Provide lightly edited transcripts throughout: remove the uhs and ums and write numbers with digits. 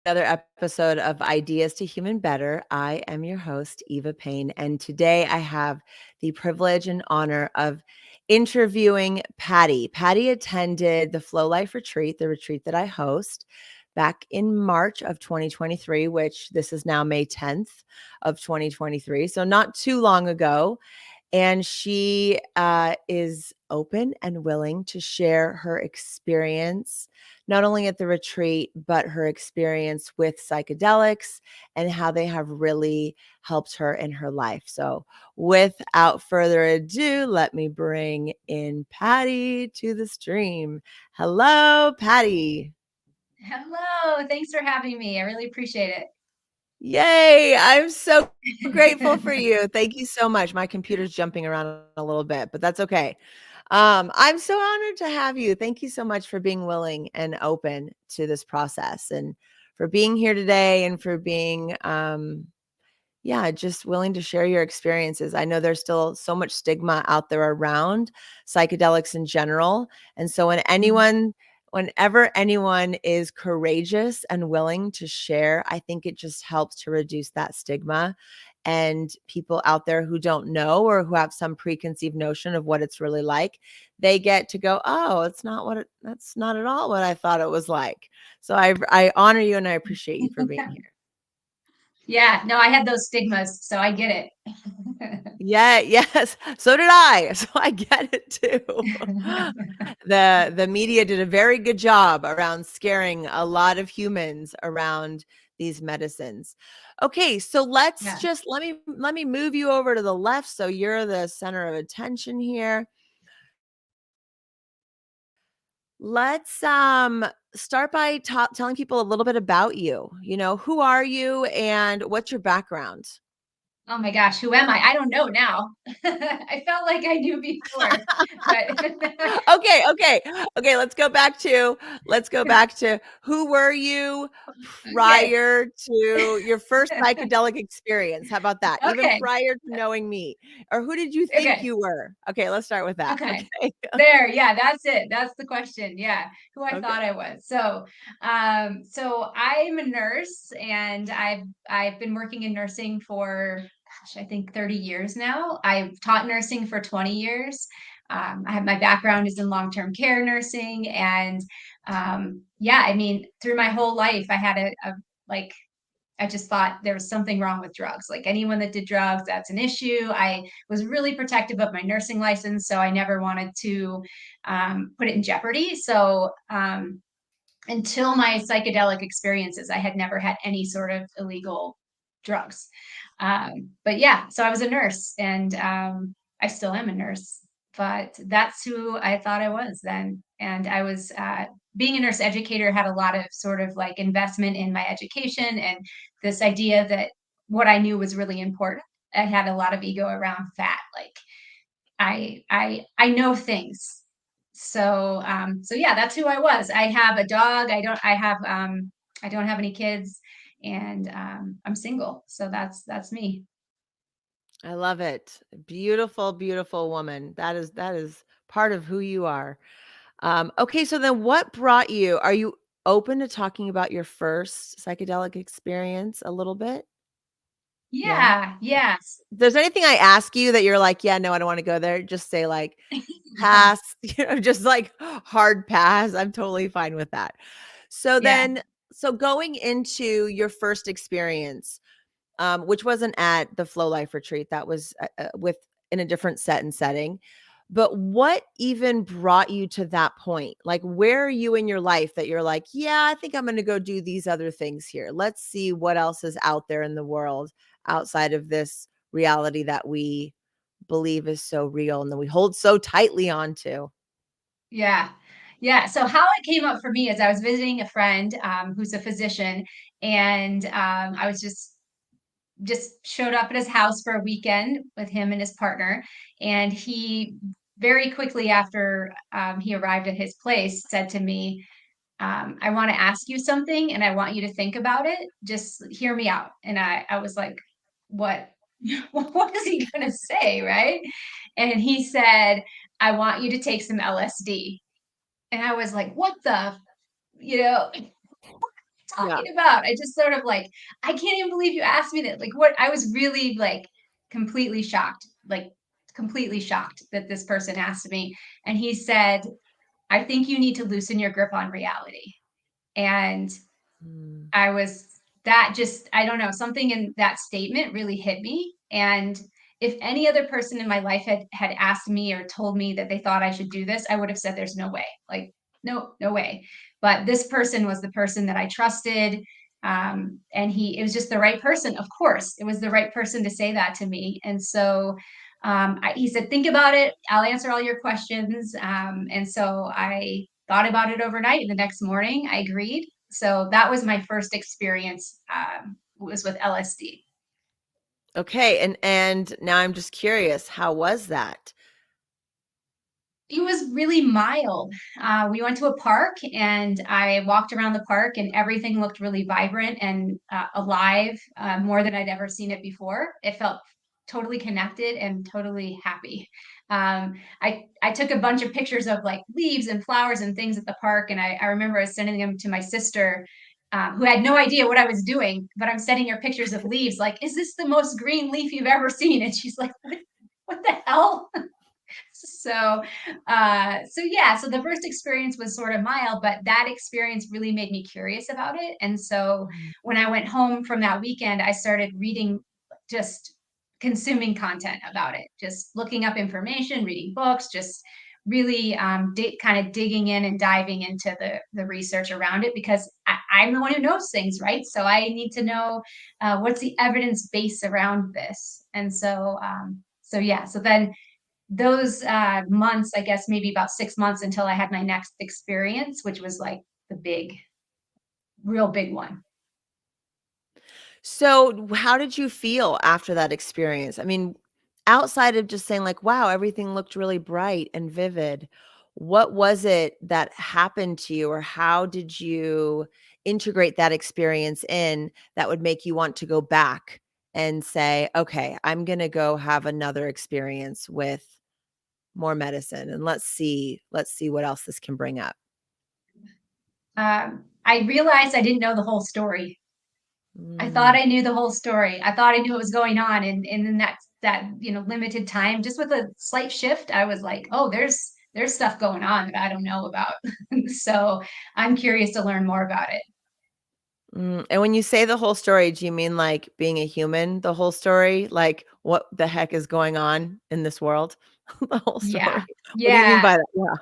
Another episode of Ideas to Human Better. I am your host, Eva Payne, and today I have the privilege and honor of interviewing Patty. Patty attended the Flow Life Retreat, the retreat that I host, back in March of 2023, which this is now May 10th of 2023, so not too long ago. And she is open and willing to share her experience, not only at the retreat, but her experience with psychedelics and how they have really helped her in her life. So, without further ado, let me bring in Patty to the stream. Hello, Patty. Hello, thanks for having me. I really appreciate Yay. I'm so grateful for it. you. Thank you so much. My computer's jumping around a little bit, but that's okay. I'm so honored to have you. Thank you so much for being willing and open to this process and for being here today and for being, just willing to share your experiences. I know there's still so much stigma out there around psychedelics in general. And so whenever anyone is courageous and willing to share, I think it just helps to reduce that stigma. And people out there who don't know or who have some preconceived notion of what it's really like, they get to go, oh, that's not at all what I thought it was like. So I honor you and I appreciate you for being here. Yeah, no, I had those stigmas, so I get it. Yeah, yes. So did I. So I get it too. The media did a very good job around scaring a lot of humans around these medicines. Okay, so Yeah. let me move you over to the left so you're the center of attention here. Let's start by telling people a little bit about you. Who are you and what's your background? Oh my gosh, who am I? I don't know now. I felt like I knew before, but Okay, let's go back to who were you okay, prior to your first psychedelic experience? How about that? Even okay, prior to knowing me, or who did you think okay, you were? Okay, let's start with that. okay. Okay. There, yeah, that's it. That's the question. Yeah, who I Okay. thought I was. So I'm a nurse, and I've been working in nursing for, gosh, I think 30 years now. I've taught nursing for 20 years. I have my background is in long-term care nursing, and yeah, I mean, through my whole life, I had a like I just thought there was something wrong with drugs. Like anyone that did drugs, that's an issue. I was really protective of my nursing license, so I never wanted to put it in jeopardy. So until my psychedelic experiences, I had never had any sort of illegal drugs. But yeah, so I was a nurse, and I still am a nurse, but that's who I thought I was then. And I was being a nurse educator had a lot of sort of like investment in my education and this idea that what I knew was really important. I had a lot of ego around that. Like I know things. So yeah, that's who I was. I have a dog. I don't have any kids, and I'm single. So that's me. I love it. Beautiful, beautiful woman. That is part of who you are. Okay, so then what brought you? Are you open to talking about your first psychedelic experience a little bit? Yeah. Yeah, yes. If there's anything I ask you that you're like, "Yeah, no, I don't wanna go there," just say, like, "Pass," just, like, hard pass. I'm totally fine with that. So Yeah. then so going into your first experience, which wasn't at the Flow Life retreat, that was, with in a different set and setting, but what even brought you to that point? Like, where are you in your life that you're like, "Yeah, I think I'm gonna go do these other things here. Let's see what else is out there in the world outside of this reality that we believe is so real and that we hold so tightly onto." Yeah. Yeah. So how it came up for me is I was visiting a friend who's a physician, and I was just showed up at his house for a weekend with him and his partner. And he very quickly after he arrived at his place said to me, I want to ask you something and I want you to think about it. Just hear me out. And I was like, what? What is he going to say? Right. And he said, I want you to take some LSD. And I was like, what the, you know, Yeah. talking about? I just sort of like, I can't even believe you asked me that. Like, what? I was really like completely shocked, like completely shocked that this person asked me. And he said, I think you need to loosen your grip on reality. And Mm. I was that just I don't know, something in that statement really hit me. And if any other person in my life had asked me or told me that they thought I should do this, I would have said there's no way. Like no way. But this person was the person that I trusted. And it was just the right person. Of course, it was the right person to say that to me. And so he said, think about it. I'll answer all your questions. And so I thought about it overnight. And the next morning, I agreed. So that was my first experience. Was with LSD. Okay, and now I'm just curious, how was that? It was really mild. We went to a park and I walked around the park and everything looked really vibrant and alive, more than I'd ever seen it before. It felt totally connected and totally happy. I took a bunch of pictures of like leaves and flowers and things at the park, and I remember I was sending them to my sister, who had no idea what I was doing, but I'm sending her pictures of leaves. Like, is this the most green leaf you've ever seen? And she's like, what the hell? So yeah, so the first experience was sort of mild, but that experience really made me curious about it. And so Mm. when I went home from that weekend, I started reading, just consuming content about it, just looking up information, reading books, just really kind of digging in and diving into the research around it, because I'm the one who knows things, right? So I need to know what's the evidence base around this. And so yeah, so then those months, I guess maybe about 6 months until I had my next experience, which was like the real big one. So, how did you feel after that experience? I mean, outside of just saying like, "Wow, everything looked really bright and vivid." What was it that happened to you, or how did you integrate that experience in that would make you want to go back and say, "Okay, I'm gonna go have another experience with more medicine, and let's see what else this can bring up." I realized I didn't know the whole story. I thought Mm. I knew the whole story. I thought I knew what was going on, and in that limited time, just with a slight shift, I was like, oh, there's stuff going on that I don't know about. So I'm curious to learn more about it. And when you say the whole story, do you mean like being a human, the whole story? Like, what the heck is going on in this world? The whole Yeah. story. What do you mean Yeah. by that? Yeah.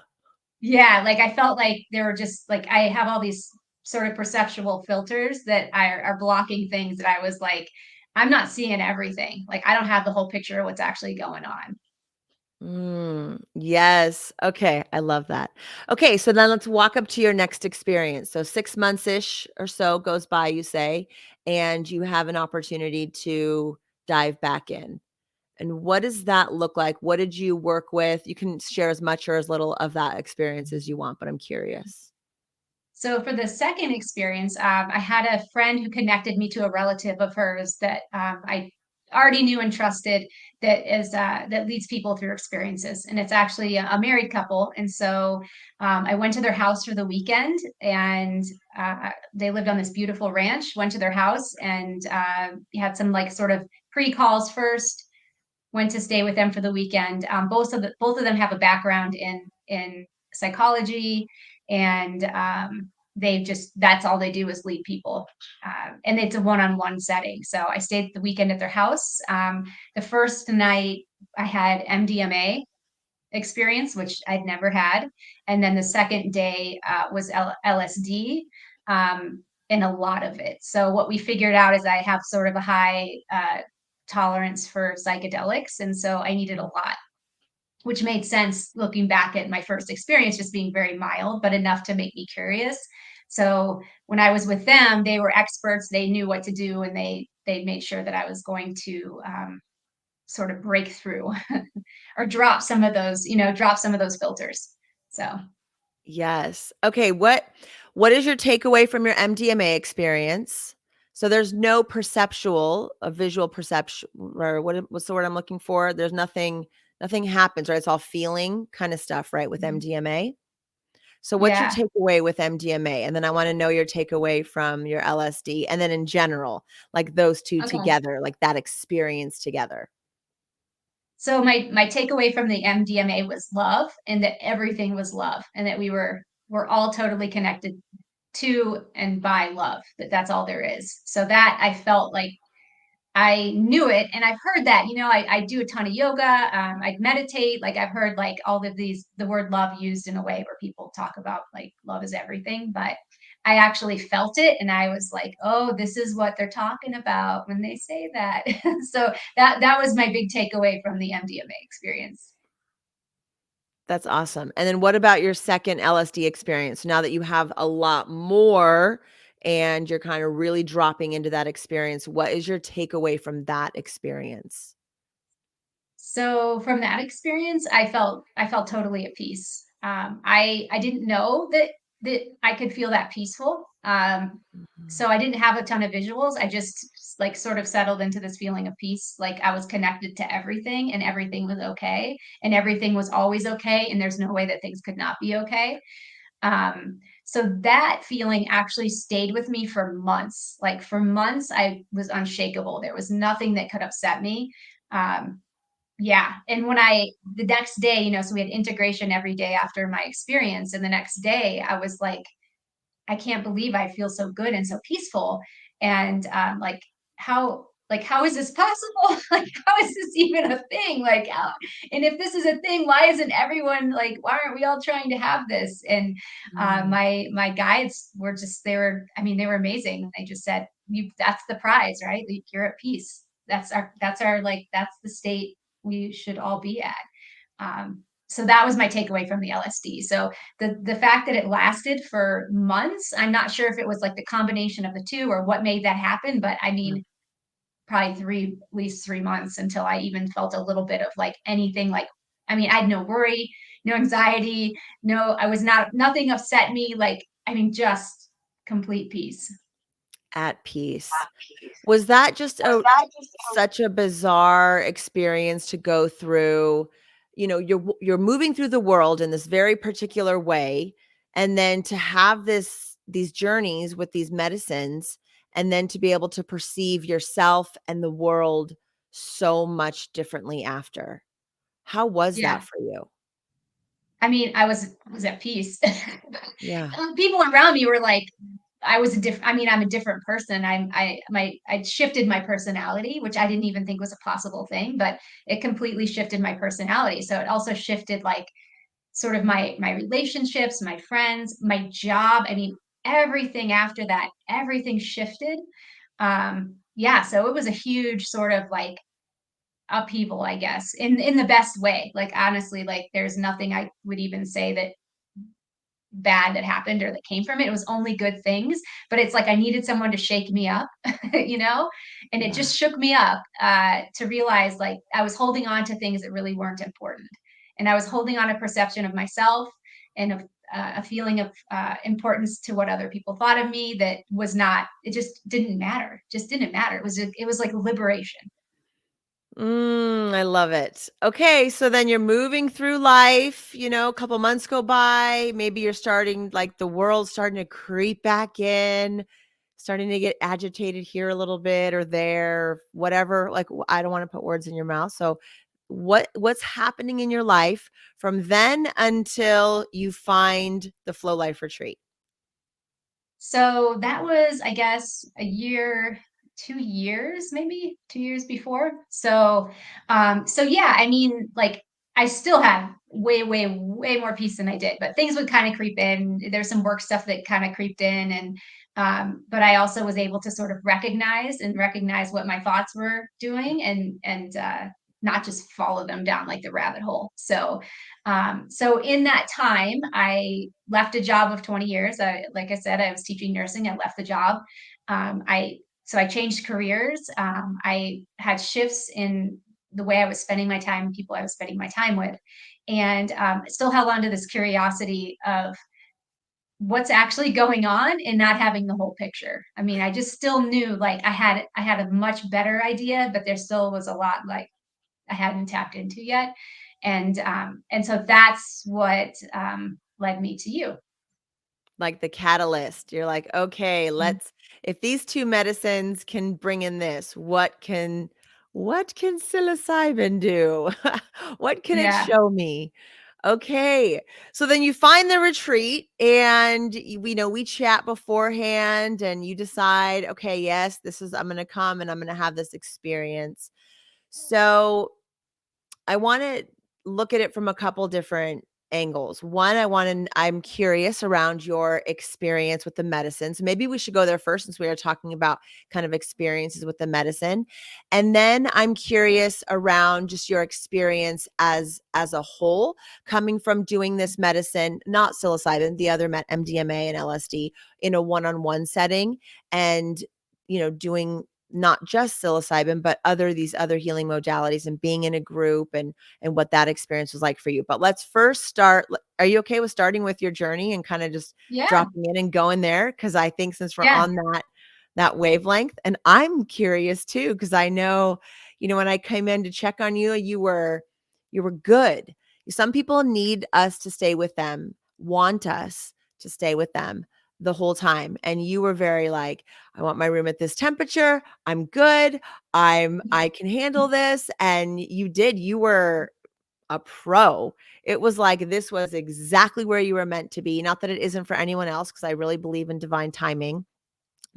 Yeah, like I felt like there were just like I have all these sort of perceptual filters that are blocking things that I was like, I'm not seeing everything. Like I don't have the whole picture of what's actually going on. Yes. Okay, I love that. Okay, so then let's walk up to your next experience. So 6 months-ish or so goes by, you say, and you have an opportunity to dive back in. And what does that look like? What did you work with? You can share as much or as little of that experience as you want, but I'm curious. So for the second experience, I had a friend who connected me to a relative of hers that I already knew and trusted, that leads people through experiences, and it's actually a married couple. And so I went to their house for the weekend, and they lived on this beautiful ranch. Went to their house and had some like sort of pre calls first. Went to stay with them for the weekend. Both of them have a background in psychology, and they just that's all they do is lead people, and it's a one-on-one setting. So I stayed the weekend at their house. The first night I had MDMA experience, which I'd never had, and then the second day was LSD. And a lot of it. So what we figured out is I have sort of a high tolerance for psychedelics, and so I needed a lot, which made sense looking back at my first experience just being very mild, but enough to make me curious. So when I was with them, they were experts. They knew what to do, and they made sure that I was going to sort of break through or drop some of those filters. So Yes. Okay, what is your takeaway from your MDMA experience? So there's no perceptual, a visual perception, or what's the word I'm looking for? There's nothing happens, right? It's all feeling kind of stuff, right, with MDMA? So what's your Yeah. takeaway with MDMA? And then I want to know your takeaway from your LSD and then in general, like those two Okay. together, like that experience together. So my takeaway from the MDMA was love, and that everything was love, and that we're all totally connected to and by love. That's all there is. So that I felt like I knew it, and I've heard that. I do a ton of yoga. I meditate. Like I've heard like all of these the word love used in a way where people talk about like love is everything, but I actually felt it, and I was like, oh, this is what they're talking about when they say that. So that was my big takeaway from the MDMA experience. That's awesome. And then what about your second LSD experience? Now that you have a lot more and you're kind of really dropping into that experience, what is your takeaway from that experience? So from that experience, I felt totally at peace. I didn't know that I could feel that peaceful. Mhm. So I didn't have a ton of visuals. I just like sort of settled into this feeling of peace. Like I was connected to everything, and everything was okay, and everything was always okay, and there's no way that things could not be okay. So that feeling actually stayed with me for months. Like for months, I was unshakable. There was nothing that could upset me. Um, yeah, and the next day, so we had integration every day after my experience, and the next day I was like, I can't believe I feel so good and so peaceful. And how is this possible? Like, how is this even a thing? Like, and if this is a thing, why isn't everyone like, why aren't we all trying to have this? And Mm. my guides were just, I mean, they were amazing. They just said, that's the prize, right? Like, you're at peace. That's the state we should all be at. So that was my takeaway from the LSD. So the fact that it lasted for months, I'm not sure if it was like the combination of the two or what made that happen, but I Yeah. mean, probably at least 3 months until I even felt a little bit of like anything like, I mean, I had no worry, no anxiety, nothing upset me. Like, I mean, just complete peace. At peace. Was that just such a bizarre experience to go through? You're moving through the world in this very particular way, and then to have these journeys with these medicines, and then to be able to perceive yourself and the world so much differently after. How was that Yeah. for you? I mean, I was at peace. Yeah. People around me were like, I mean, I'm a different person. I shifted my personality, which I didn't even think was a possible thing, but it completely shifted my personality. So it also shifted like sort of my relationships, my friends, my job. I mean, everything after that, everything shifted. Yeah, so it was a huge sort of like upheaval, I guess, in the best way. Like honestly, like there's nothing I would even say that bad that happened or that came from it. It was only good things, but it's like I needed someone to shake me up, you know? And it Yeah. just shook me up to realize like I was holding on to things that really weren't important. And I was holding on a perception of myself and a feeling of importance to what other people thought of me that was not, it just didn't matter. It was like liberation. I love it. Okay, so then you're moving through life, a couple months go by, maybe you're starting like the world's starting to creep back in, starting to get agitated here a little bit or there, whatever, like I don't want to put words in your mouth. So what's happening in your life from then until you find the Flow Life retreat? So that was, I guess, 2 years, maybe 2 years before. So yeah, I mean, like I still had way, way, way more peace than I did, but things would kind of creep in. There's some work stuff that kind of creeped in, and but I also was able to sort of recognize what my thoughts were doing, and not just follow them down like the rabbit hole. So in that time, I left a job of 20 years. Like I said, I was teaching nursing. I left the job. So I changed careers. I had shifts in the way I was spending my time, people I was spending my time with, and still held on to this curiosity of what's actually going on and not having the whole picture. I mean, I just still knew like I had a much better idea, but there still was a lot like I hadn't tapped into yet. And so that's what led me to you. like the catalyst. You're like, okay, Mm. let's, if these two medicines can bring in this, what can psilocybin do? What can it Yeah. show me? Okay. So then you find the retreat and we know we chat beforehand and you decide, okay, yes, this is, I'm going to come and I'm going to have this experience. So I want to look at it from a couple different angles. One, I'm curious around your experience with the medicines. Maybe we should go there first since we are talking about kind of experiences with the medicine. And then I'm curious around just your experience as a whole coming from doing this medicine, not psilocybin, the other MDMA and LSD in a one-on-one setting and doing not just psilocybin, but these other healing modalities and being in a group and what that experience was like for you. But let's first start. Are you okay with starting with your journey and kind of just Yeah. dropping in and going there? Because I think since we're Yeah. on that wavelength, and I'm curious too, because I know, when I came in to check on you, you were good. Some people need us to stay with them, want us to stay with them the whole time. And you were very like, I want my room at this temperature. I'm good. I can handle this. And you were a pro. It was like this was exactly where you were meant to be. Not that it isn't for anyone else, because I really believe in divine timing,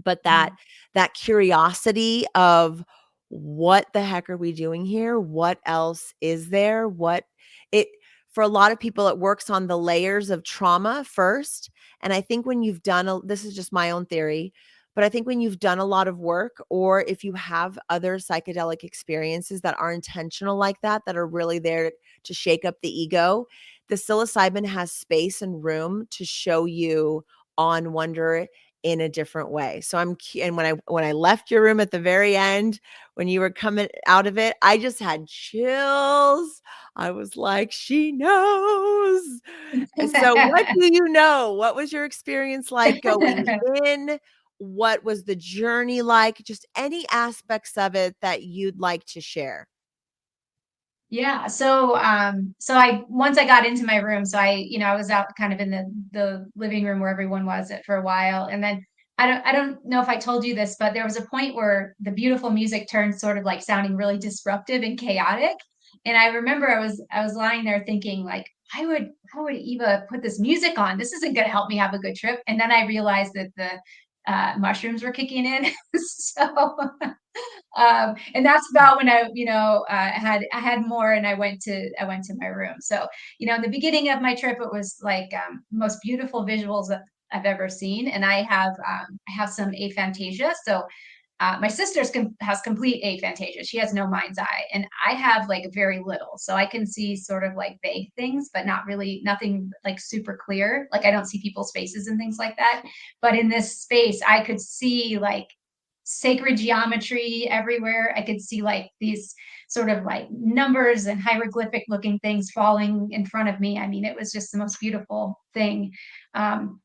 but that Mhm. that curiosity of what the heck are we doing here? What else is there? What it For a lot of people it works on the layers of trauma first, and I think when you've done this is just my own theory, but I think when you've done a lot of work, or if you have other psychedelic experiences that are intentional like that are really there to shake up the ego, the psilocybin has space and room to show you on wonder in a different way. So and when I left your room at the very end, when you were coming out of it, I just had chills. I was like, she knows. And so what do you know? What was your experience like going in? What was the journey like? Just any aspects of it that you'd like to share. Yeah. So I once I got into my room, so I was out kind of in the living room where everyone was for a while. And then I don't know if I told you this, but there was a point where the beautiful music turned sort of like sounding really disruptive and chaotic. And I remember I was lying there thinking like, why would Eva put this music on? This isn't gonna help me have a good trip. And then I realized that the mushrooms were kicking in. So and that's about when I had more, and I went to my room. So in the beginning of my trip, it was like most beautiful visuals that I've ever seen, and I have some aphantasia. So my sister's has complete aphantasia. She has no mind's eye, and I have like very little. So I can see sort of like vague things, but not really nothing like super clear. Like I don't see people's faces and things like that. But in this space, I could see like sacred geometry everywhere. I could see like these sort of like numbers and hieroglyphic looking things falling in front of me. I mean, it was just the most beautiful thing. Um,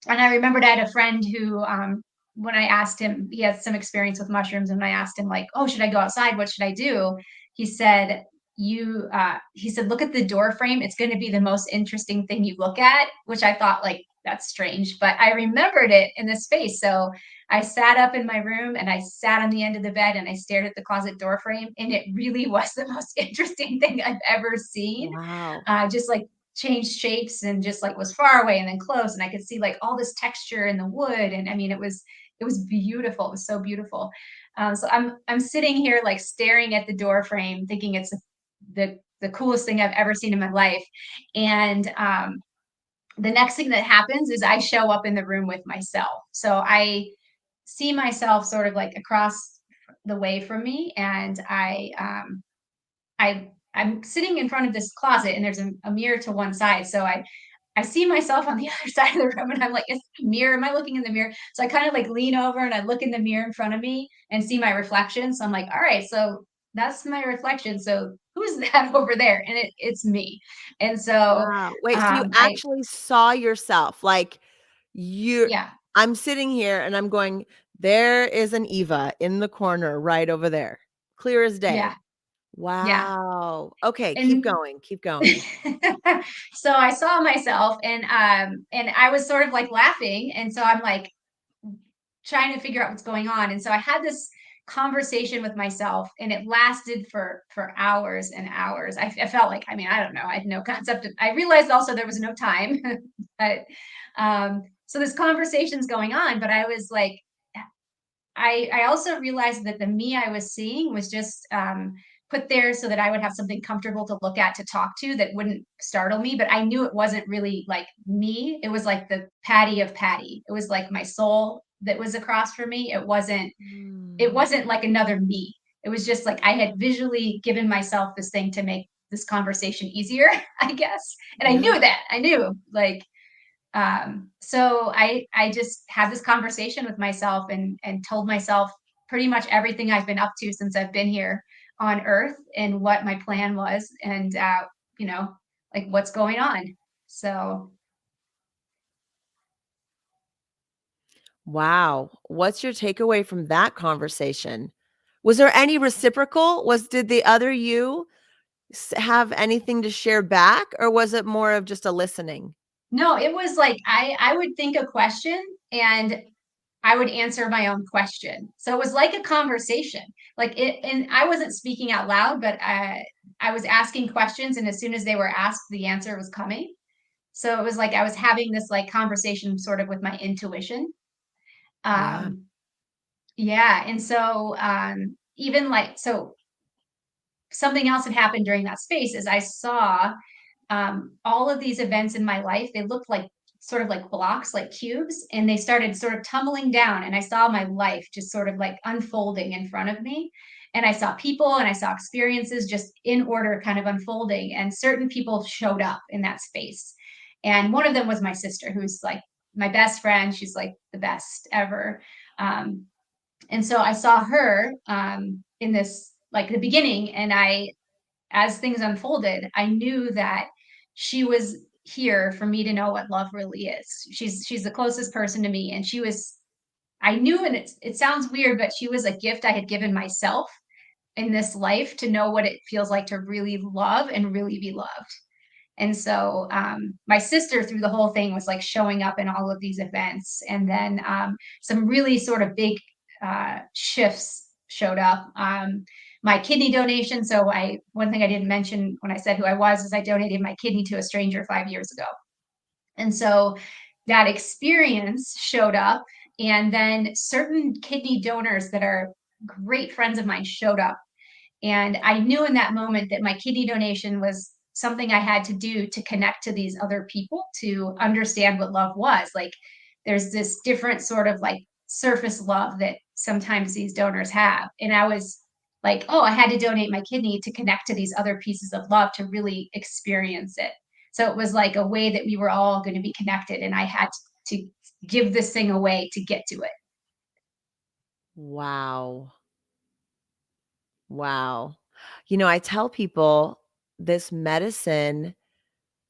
and I remembered I had a friend who, when I asked him, he had some experience with mushrooms, and I asked him like, "Oh, should I go outside? What should I do?" He said, he said, "Look at the door frame. It's going to be the most interesting thing you look at," which I thought like, that's strange, but I remembered it in this space. So I sat up in my room and I sat on the end of the bed and I stared at the closet door frame, and it really was the most interesting thing I've ever seen. Wow. Just like changed shapes and just like was far away and then close, and I could see like all this texture in the wood, and I mean it was beautiful. It was so beautiful. So I'm sitting here like staring at the door frame thinking it's the coolest thing I've ever seen in my life. And the next thing that happens is I show up in the room with myself. So I see myself sort of like across the way from me, and I'm sitting in front of this closet, and there's a mirror to one side. So I see myself on the other side of the room, and I'm like, is it a mirror? Am I looking in the mirror? So I kind of like lean over and I look in the mirror in front of me and see my reflection. So I'm like, all right, so that's my reflection. So who's that over there? And it's me. And so Wow. Wait, so you I actually saw yourself, like, you yeah, I'm sitting here and I'm going, "There is an Eva in the corner right over there, clear as yeah, day." Yeah. Wow. Okay, keep And going, keep going. so I saw myself, and I was sort of like laughing. And so I'm like trying to figure out what's going on. And so I had this conversation with myself, and it lasted for hours and hours. I felt like, I mean, I don't know, I had no concept of, I realized also there was no time. But so this conversation's going on, but I was like, I also realized that the me I was seeing was just put there so that I would have something comfortable to look at, to talk to, that wouldn't startle me. But I knew it wasn't really like me. It was like the Patty of Patty. It was like my soul that was across from me. It Mm, wasn't like another me. It was just like I had visually given myself this thing to make this conversation easier, I guess. And I yeah. knew that. I knew like so I just had this conversation with myself, and told myself pretty much everything I've been up to since I've been here on Earth, and what my plan was, and you know, like what's going on. So Wow. What's your takeaway from that conversation? Was there any reciprocal? Did the other you have anything to share back, or was it more of just a listening? no, it was like I would think a question, and I would answer my own question. So it was like a conversation. Like it, and I wasn't speaking out loud, but I was asking questions, and as soon as they were asked, the answer was coming. So it was like I was having this like conversation sort of with my intuition. Yeah. Um, yeah. And so even like, so something else had happened during that space is I saw all of these events in my life. They looked like sort of like blocks, like cubes, and they started sort of tumbling down. And I saw my life just sort of like unfolding in front of me. And I saw people and I saw experiences just in order, kind of unfolding. And certain people showed up in that space. And one of them was my sister, who's like my best friend. She's like the best ever. Um, and so I saw her in this, like the beginning. And as things unfolded, I knew that she was here for me to know what love really is. She's the closest person to me, and she was. I knew, and it sounds weird, but she was a gift I had given myself in this life, to know what it feels like to really love and really be loved. And so my sister through the whole thing was like showing up in all of these events. And then some really sort of big shifts showed up. My kidney donation. So one thing I didn't mention when I said who I was is I donated my kidney to a stranger 5 years ago. And so that experience showed up. And then certain kidney donors that are great friends of mine showed up, and I knew in that moment that my kidney donation was something I had to do to connect to these other people, to understand what love was. Like there's this different sort of like surface love that sometimes these donors have. And I was like, oh, I had to donate my kidney to connect to these other pieces of love, to really experience it. So it was like a way that we were all going to be connected. And I had to give this thing away to get to it. Wow. Wow. I tell people this medicine,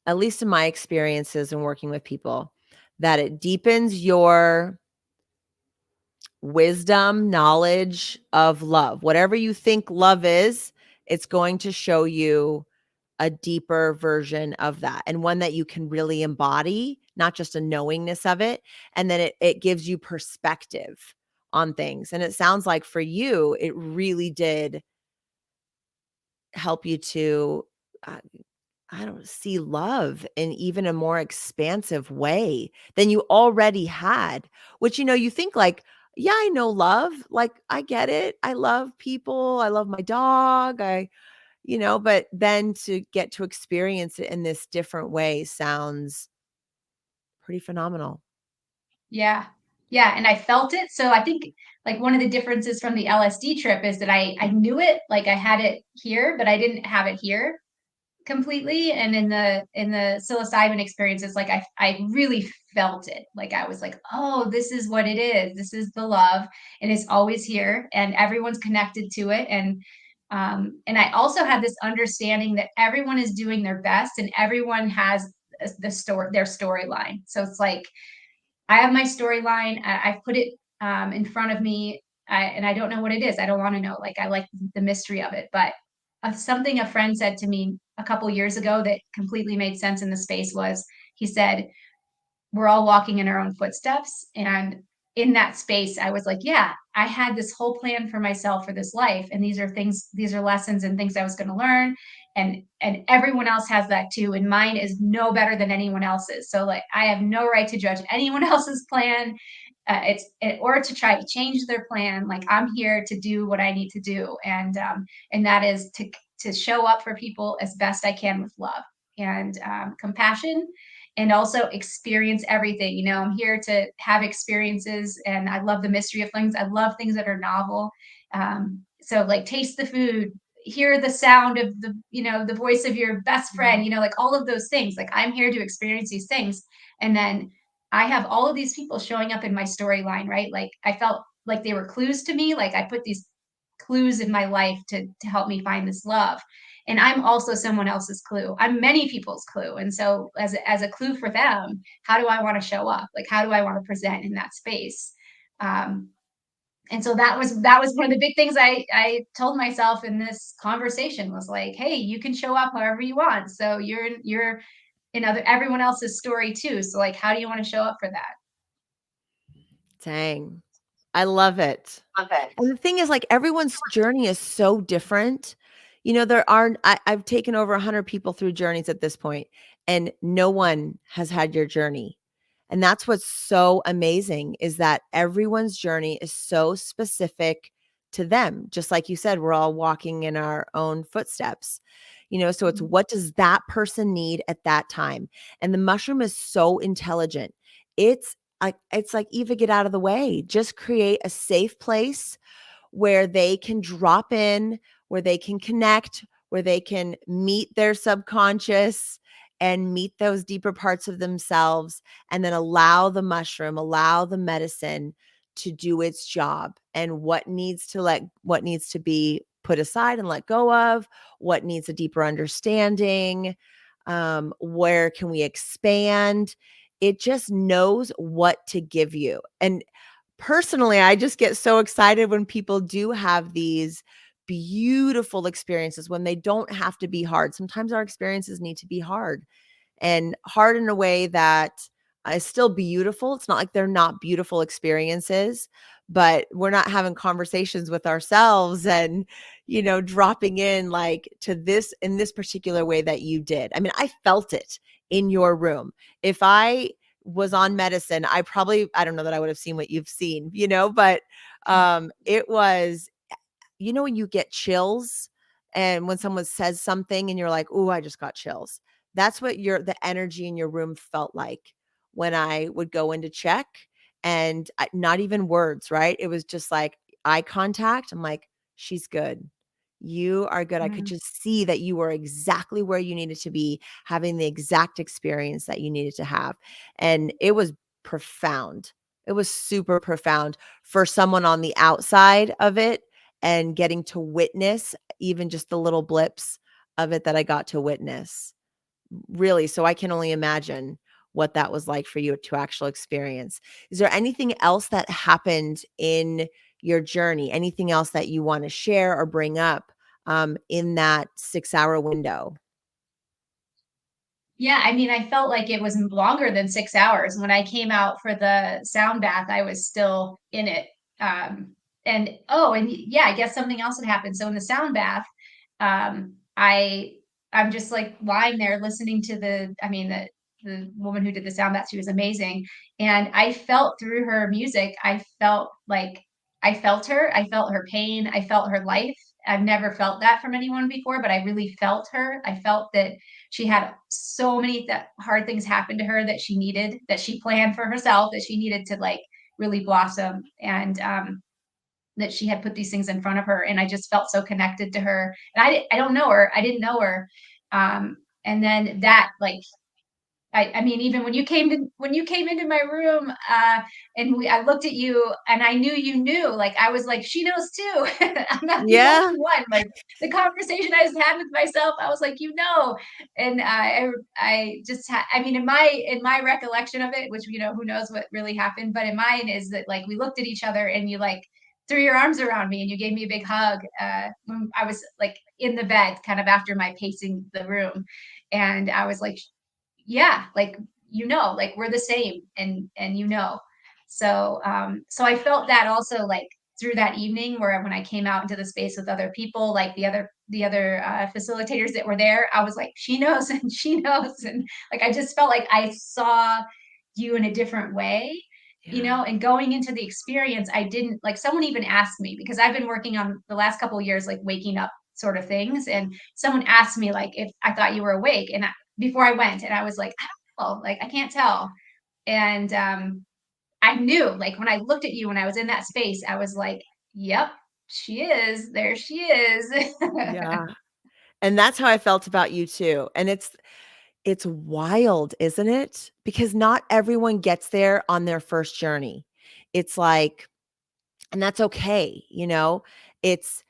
at least in my experiences and working with people, that it deepens your wisdom, knowledge of love. Whatever you think love is, it's going to show you a deeper version of that, and one that you can really embody, not just a knowingness of it. And then it gives you perspective on things. And it sounds like for you, it really did help you to uh, I don't see love in even a more expansive way than you already had, which, you think like, yeah, I know love. Like, I get it. I love people. I love my dog. But then to get to experience it in this different way sounds pretty phenomenal. Yeah. Yeah, and I felt it. So I think like one of the differences from the LSD trip is that I knew it, like I had it here, but I didn't have it here completely. And in the psilocybin experiences, like I really felt it. Like I was like, oh, this is what it is. This is the love, and it's always here, and everyone's connected to it. And I also had this understanding that everyone is doing their best, and everyone has their storyline. So it's like I have my storyline. I've put it in front of me, and I don't know what it is. I don't want to know. Like I like the mystery of it, but something a friend said to me a couple years ago that completely made sense in the space was, he said, we're all walking in our own footsteps. And in that space, I was like, yeah, I had this whole plan for myself for this life. And these are things, these are lessons and things I was going to learn. And everyone else has that too. And mine is no better than anyone else's. So like I have no right to judge anyone else's plan. Or to try to change their plan. Like I'm here to do what I need to do. And that is to show up for people as best I can with love and compassion, and also experience everything. You know, I'm here to have experiences, and I love the mystery of things. I love things that are novel. So like taste the food, hear the sound of the, you know, the voice of your best friend, you know, like all of those things. Like I'm here to experience these things. And then I have all of these people showing up in my storyline, right? Like I felt like they were clues to me. Like I put these clues in my life to help me find this love. And I'm also someone else's clue. I'm many people's clue. And so as a clue for them, how do I want to show up? Like how do I want to present in that space? Um, and so that was one of the big things I told myself in this conversation was like, hey, you can show up however you want. So you're in other everyone else's story too. So like how do you want to show up for that? Dang. I love it. Perfect. And the thing is, like, everyone's journey is so different. I've taken over 100 people through journeys at this point, and no one has had your journey. And that's what's so amazing is that everyone's journey is so specific to them. Just like you said, we're all walking in our own footsteps. So it's what does that person need at that time? And the mushroom is so intelligent. It's like Eva, get out of the way. Just create a safe place where they can drop in, where they can connect, where they can meet their subconscious and meet those deeper parts of themselves, and then allow the mushroom, allow the medicine to do its job. And what needs to be put aside and let go of, what needs a deeper understanding, where can we expand? It just knows what to give you. And personally, I just get so excited when people do have these beautiful experiences when they don't have to be hard. Sometimes our experiences need to be hard, and hard in a way that is still beautiful. It's not like they're not beautiful experiences, but we're not having conversations with ourselves and, dropping in like to this in this particular way that you did. I mean, I felt it in your room. If I was on medicine, I don't know that I would have seen what you've seen, but it was, when you get chills and when someone says something and you're like, "Ooh, I just got chills." That's what the energy in your room felt like when I would go in to check, and not even words, right? It was just like eye contact. I'm like, "She's good. You are good." I could Mm-hmm. just see that you were exactly where you needed to be, having the exact experience that you needed to have. And it was profound. It was super profound for someone on the outside of it, and getting to witness even just the little blips of it that I got to witness. Really, so I can only imagine what that was like for you to actually experience. Is there anything else that happened in your journey? Anything else that you want to share or bring up in that 6-hour window? Yeah, I mean, I felt like it was longer than 6 hours. When I came out for the sound bath, I was still in it. Um, and oh, and yeah, I guess something else had happened. So in the sound bath, um, I I'm just like lying there listening to the woman who did the sound bath. She was amazing, and I felt through her music. I felt like I felt her. I felt her pain. I felt her life. I've never felt that from anyone before, but I really felt her. I felt that she had so many hard things happen to her that she needed, that she planned for herself, that she needed to like really blossom, and that she had put these things in front of her. And I just felt so connected to her. And I don't know her. I didn't know her. And then that like I mean, even when you came into my room, I looked at you and I knew you knew. Like I was like, she knows too. I'm not the only Yeah. one. Like the conversation I just had with myself, I was like, you know, and I just I mean, in my recollection of it, which you know, who knows what really happened, but in mine is that like we looked at each other and you like threw your arms around me and you gave me a big hug when I was like in the bed, kind of after my pacing the room. And I was like, yeah, like, like we're the same, and so I felt that also, like, through that evening, where when I came out into the space with other people, like the other facilitators that were there, I was like, she knows and she knows. And like, I just felt like I saw you in a different way, Yeah. and going into the experience, I didn't like, someone even asked me, because I've been working on the last couple of years, like waking up sort of things. And someone asked me like if I thought you were awake. And before I went, and I was like, I don't know, like, I can't tell. And I knew, like, when I looked at you when I was in that space, I was like, yep, she is. There she is. Yeah. And that's how I felt about you too. And it's wild, isn't it? Because not everyone gets there on their first journey. It's like, and that's okay, you know? It's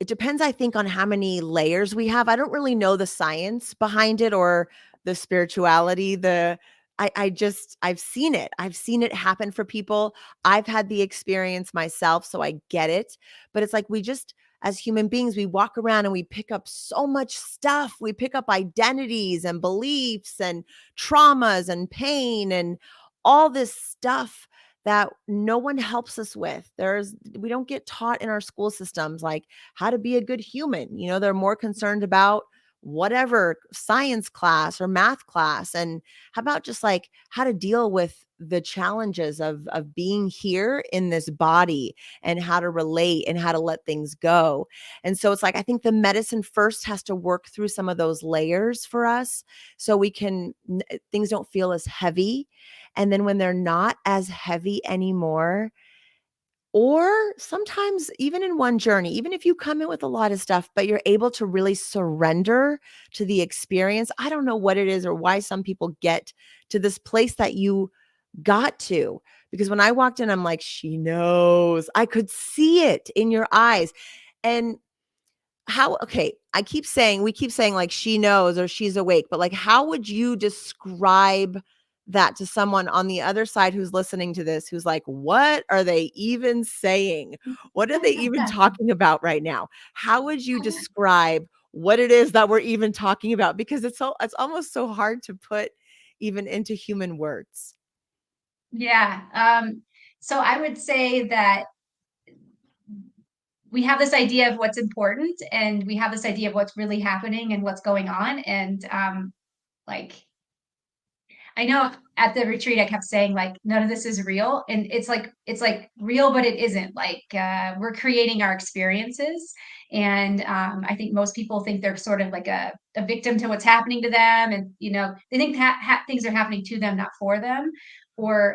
it depends, I think, on how many layers we have. I don't really know the science behind it or the spirituality, I've seen it. I've seen it happen for people. I've had the experience myself, so I get it. But it's like we just, as human beings, we walk around and we pick up so much stuff. We pick up identities and beliefs and traumas and pain and all this stuff that no one helps us with. We don't get taught in our school systems like how to be a good human. They're more concerned about whatever science class or math class, and how about just like how to deal with the challenges of being here in this body, and how to relate and how to let things go. And so it's like I think the medicine first has to work through some of those layers for us, so things don't feel as heavy. And then when they're not as heavy anymore, or sometimes even in one journey, even if you come in with a lot of stuff, but you're able to really surrender to the experience. I don't know what it is or why some people get to this place that you got to. Because when I walked in, I'm like, she knows. I could see it in your eyes. And okay, we keep saying like she knows or she's awake, but like, how would you describe that to someone on the other side who's listening to this, who's like, what are they even saying? What are they even talking about right now? How would you describe what it is that we're even talking about? Because it's almost so hard to put even into human words. Yeah. So I would say that we have this idea of what's important, and we have this idea of what's really happening and what's going on. And like, I know at the retreat I kept saying like none of this is real, and it's like real, but it isn't. Like, we're creating our experiences. And I think most people think they're sort of like a victim to what's happening to them, and they think things are happening to them, not for them, or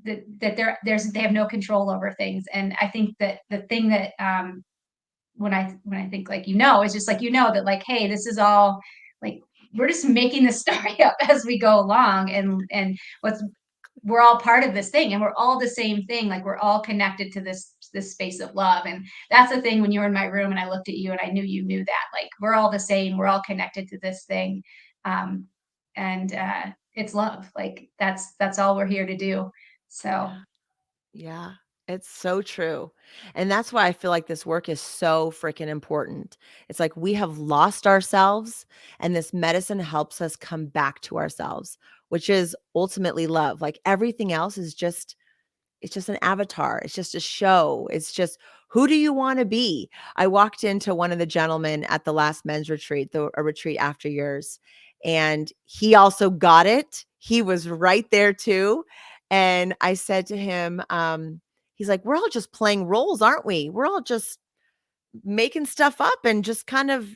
that they have no control over things. And I think that the thing that when I think like, it's just like, that like, hey, this is all like, we're just making the story up as we go along. And what's we're all part of this thing, and we're all the same thing. Like, we're all connected to this space of love. And that's the thing, when you were in my room and I looked at you and I knew you knew that, like, we're all the same, we're all connected to this thing. Um and it's love. Like, that's all we're here to do. So Yeah. Yeah, it's so true. And that's why I feel like this work is so freaking important. It's like we have lost ourselves, and this medicine helps us come back to ourselves, which is ultimately love. Like everything else is just, it's just an avatar. It's just a show. It's just, who do you want to be? I walked into one of the gentlemen at the last men's retreat, a retreat after yours, and he also got it. He was right there too. And I said to him, he's like, we're all just playing roles, aren't we? We're all just making stuff up and just kind of,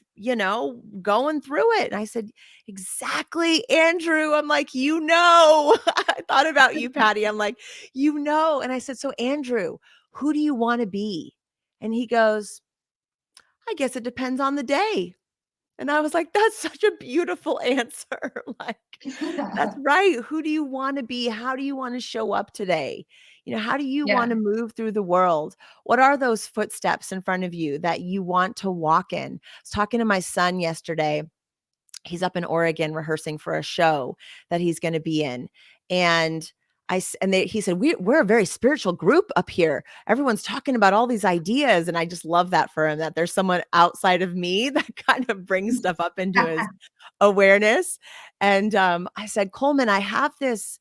going through it. And I said, exactly, Andrew. I'm like, I thought about you, Patty. I'm like, And I said, so Andrew, who do you want to be? And he goes, I guess it depends on the day. And I was like, that's such a beautiful answer. Like, that's right. Who do you want to be? How do you want to show up today? How do you want yeah. to move through the world? What are those footsteps in front of you that you want to walk in? I was talking to my son yesterday. He's up in Oregon rehearsing for a show that he's going to be in. And he said, we're a very spiritual group up here. Everyone's talking about all these ideas. And I just love that for him, that there's someone outside of me that kind of brings stuff up into his awareness. And I said, Coleman, I have this,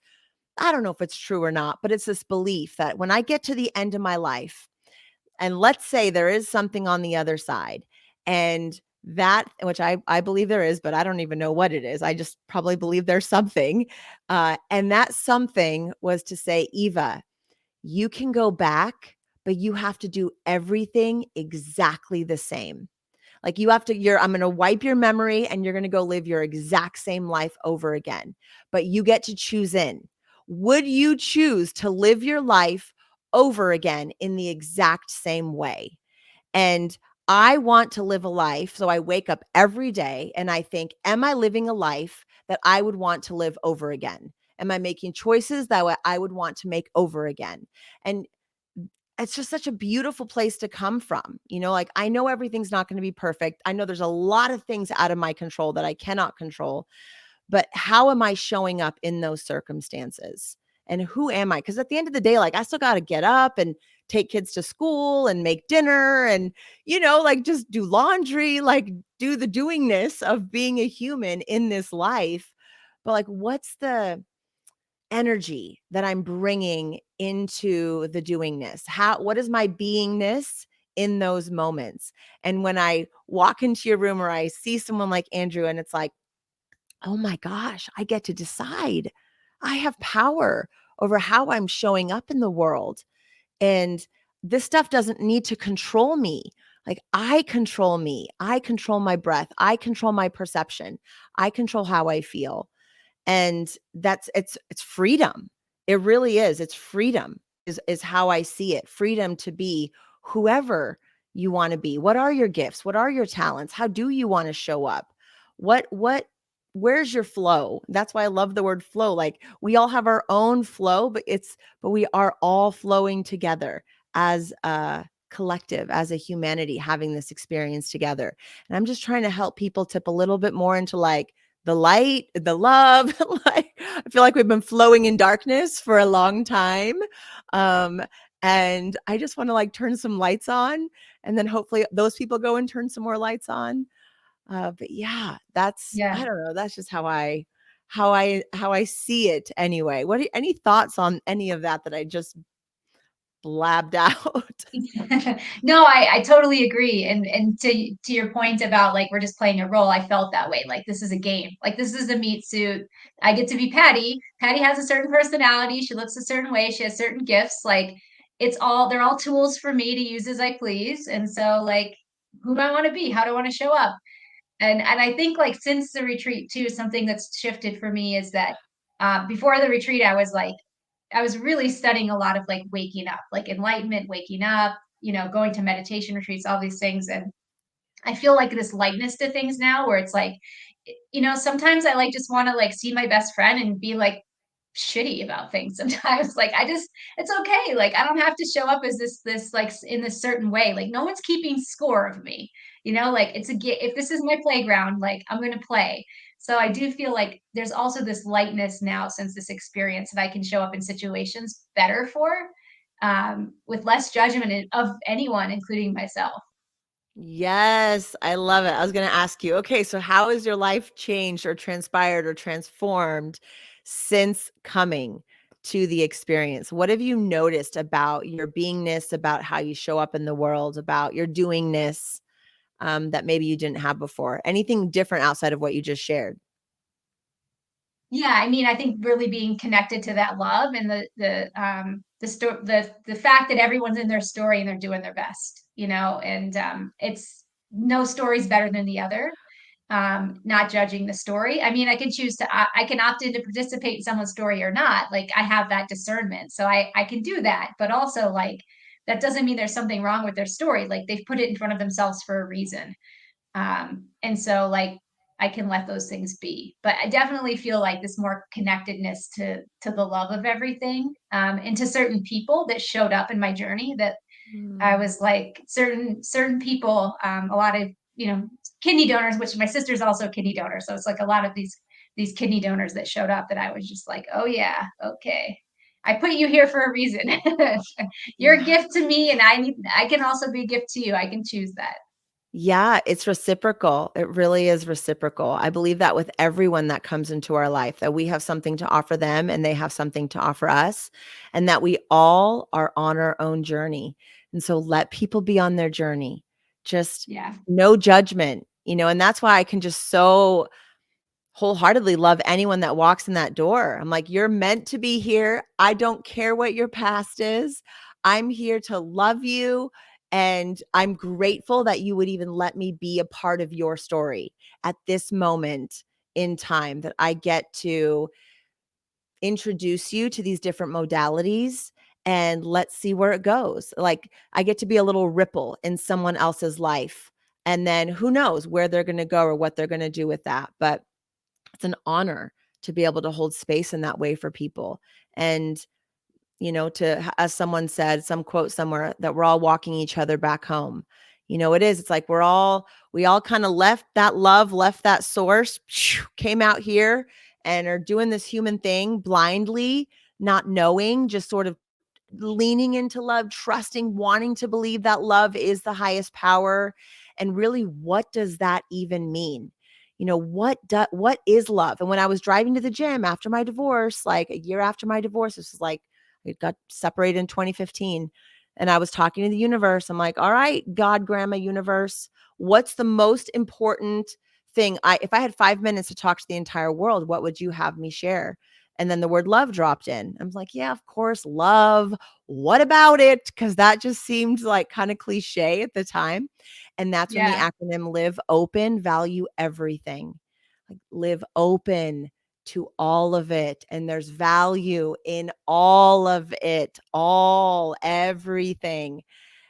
I don't know if it's true or not, but it's this belief that when I get to the end of my life, and let's say there is something on the other side, and that, which I believe there is, but I don't even know what it is. I just probably believe there's something. And that something was to say, Eva, you can go back, but you have to do everything exactly the same. Like you have to, I'm going to wipe your memory and you're going to go live your exact same life over again. But you get to choose in. Would you choose to live your life over again in the exact same way? And I want to live a life. So I wake up every day and I think, am I living a life that I would want to live over again? Am I making choices that I would want to make over again? And it's just such a beautiful place to come from. Like I know everything's not going to be perfect. I know there's a lot of things out of my control that I cannot control, but how am I showing up in those circumstances? And who am I? Because at the end of the day, like I still got to get up and take kids to school and make dinner and, like just do laundry, like do the doingness of being a human in this life. But like, what's the energy that I'm bringing into the doingness? What is my beingness in those moments? And when I walk into your room or I see someone like Andrew and it's like, oh my gosh, I get to decide. I have power over how I'm showing up in the world. And this stuff doesn't need to control me. Like I control me. I control my breath. I control my perception. I control how I feel. And it's freedom. It really is. It's freedom is how I see it. Freedom to be whoever you want to be. What are your gifts? What are your talents? How do you want to show up? What where's your flow? That's why I love the word flow. Like we all have our own flow, but we are all flowing together as a collective, as a humanity, having this experience together. And I'm just trying to help people tip a little bit more into like the light, the love. Like I feel like we've been flowing in darkness for a long time. Um, and I just want to like turn some lights on, and then hopefully those people go and turn some more lights on. But yeah, I Yeah. don't know. That's just how I see it anyway. Any thoughts on any of that I just blabbed out? No, I totally agree. And to your point about like we're just playing a role, I felt that way. Like this is a game. Like this is a meat suit. I get to be Patty. Patty has a certain personality. She looks a certain way. She has certain gifts. Like they're all tools for me to use as I please. And so like who do I want to be? How do I want to show up? And I think like since the retreat too, something that's shifted for me is that before the retreat, I was really studying a lot of like waking up, like enlightenment, waking up, going to meditation retreats, all these things. And I feel like this lightness to things now where it's like, sometimes I like just want to like see my best friend and be like shitty about things sometimes. Like it's okay. Like I don't have to show up as this like in this certain way. Like no one's keeping score of me. Like if this is my playground, like I'm going to play. So I do feel like there's also this lightness now since this experience that I can show up in situations better with less judgment of anyone, including myself. Yes, I love it. I was going to ask you, okay, so how has your life changed or transpired or transformed since coming to the experience? What have you noticed about your beingness, about how you show up in the world, about your doingness that maybe you didn't have before? Anything different outside of what you just shared? Yeah, I mean, I think really being connected to that love and the fact that everyone's in their story and they're doing their best, and it's no story's better than the other. Not judging the story. I mean, I can choose I can opt in to participate in someone's story or not. Like I have that discernment, so I can do that. But also, like that doesn't mean there's something wrong with their story. Like they've put it in front of themselves for a reason. And so like I can let those things be. But I definitely feel like this more connectedness to the love of everything, and to certain people that showed up in my journey that I Mm. was like certain people, a lot of kidney donors, which my sister's also a kidney donor, so it's like a lot of these kidney donors that showed up that I was just like, oh yeah, okay. I put you here for a reason. You're a Yeah. gift to me, and I can also be a gift to you. I can choose that. Yeah, it's reciprocal. It really is reciprocal. I believe that with everyone that comes into our life, that we have something to offer them and they have something to offer us, and that we all are on our own journey. And so let people be on their journey. Just Yeah. no judgment, and that's why I can just so wholeheartedly love anyone that walks in that door. I'm like, you're meant to be here. I don't care what your past is. I'm here to love you. And I'm grateful that you would even let me be a part of your story at this moment in time, that I get to introduce you to these different modalities and let's see where it goes. Like, I get to be a little ripple in someone else's life. And then who knows where they're going to go or what they're going to do with that. But it's an honor to be able to hold space in that way for people. And, as someone said, some quote somewhere, that we're all walking each other back home. It is. It's like we all kind of left that love, left that source, came out here and are doing this human thing blindly, not knowing, just sort of leaning into love, trusting, wanting to believe that love is the highest power. And really, what does that even mean? What is love? And when I was driving to the gym after my divorce, like a year after my divorce, this was like, we got separated in 2015. And I was talking to the universe. I'm like, all right, God, grandma, universe, what's the most important thing? If I had 5 minutes to talk to the entire world, what would you have me share? And then the word love dropped in. I was like, yeah, of course, love. What about it? Because that just seemed like kind of cliche at the time. And that's when the Yeah. acronym live open, value everything. Like, live open to all of it. And there's value in all of it, everything.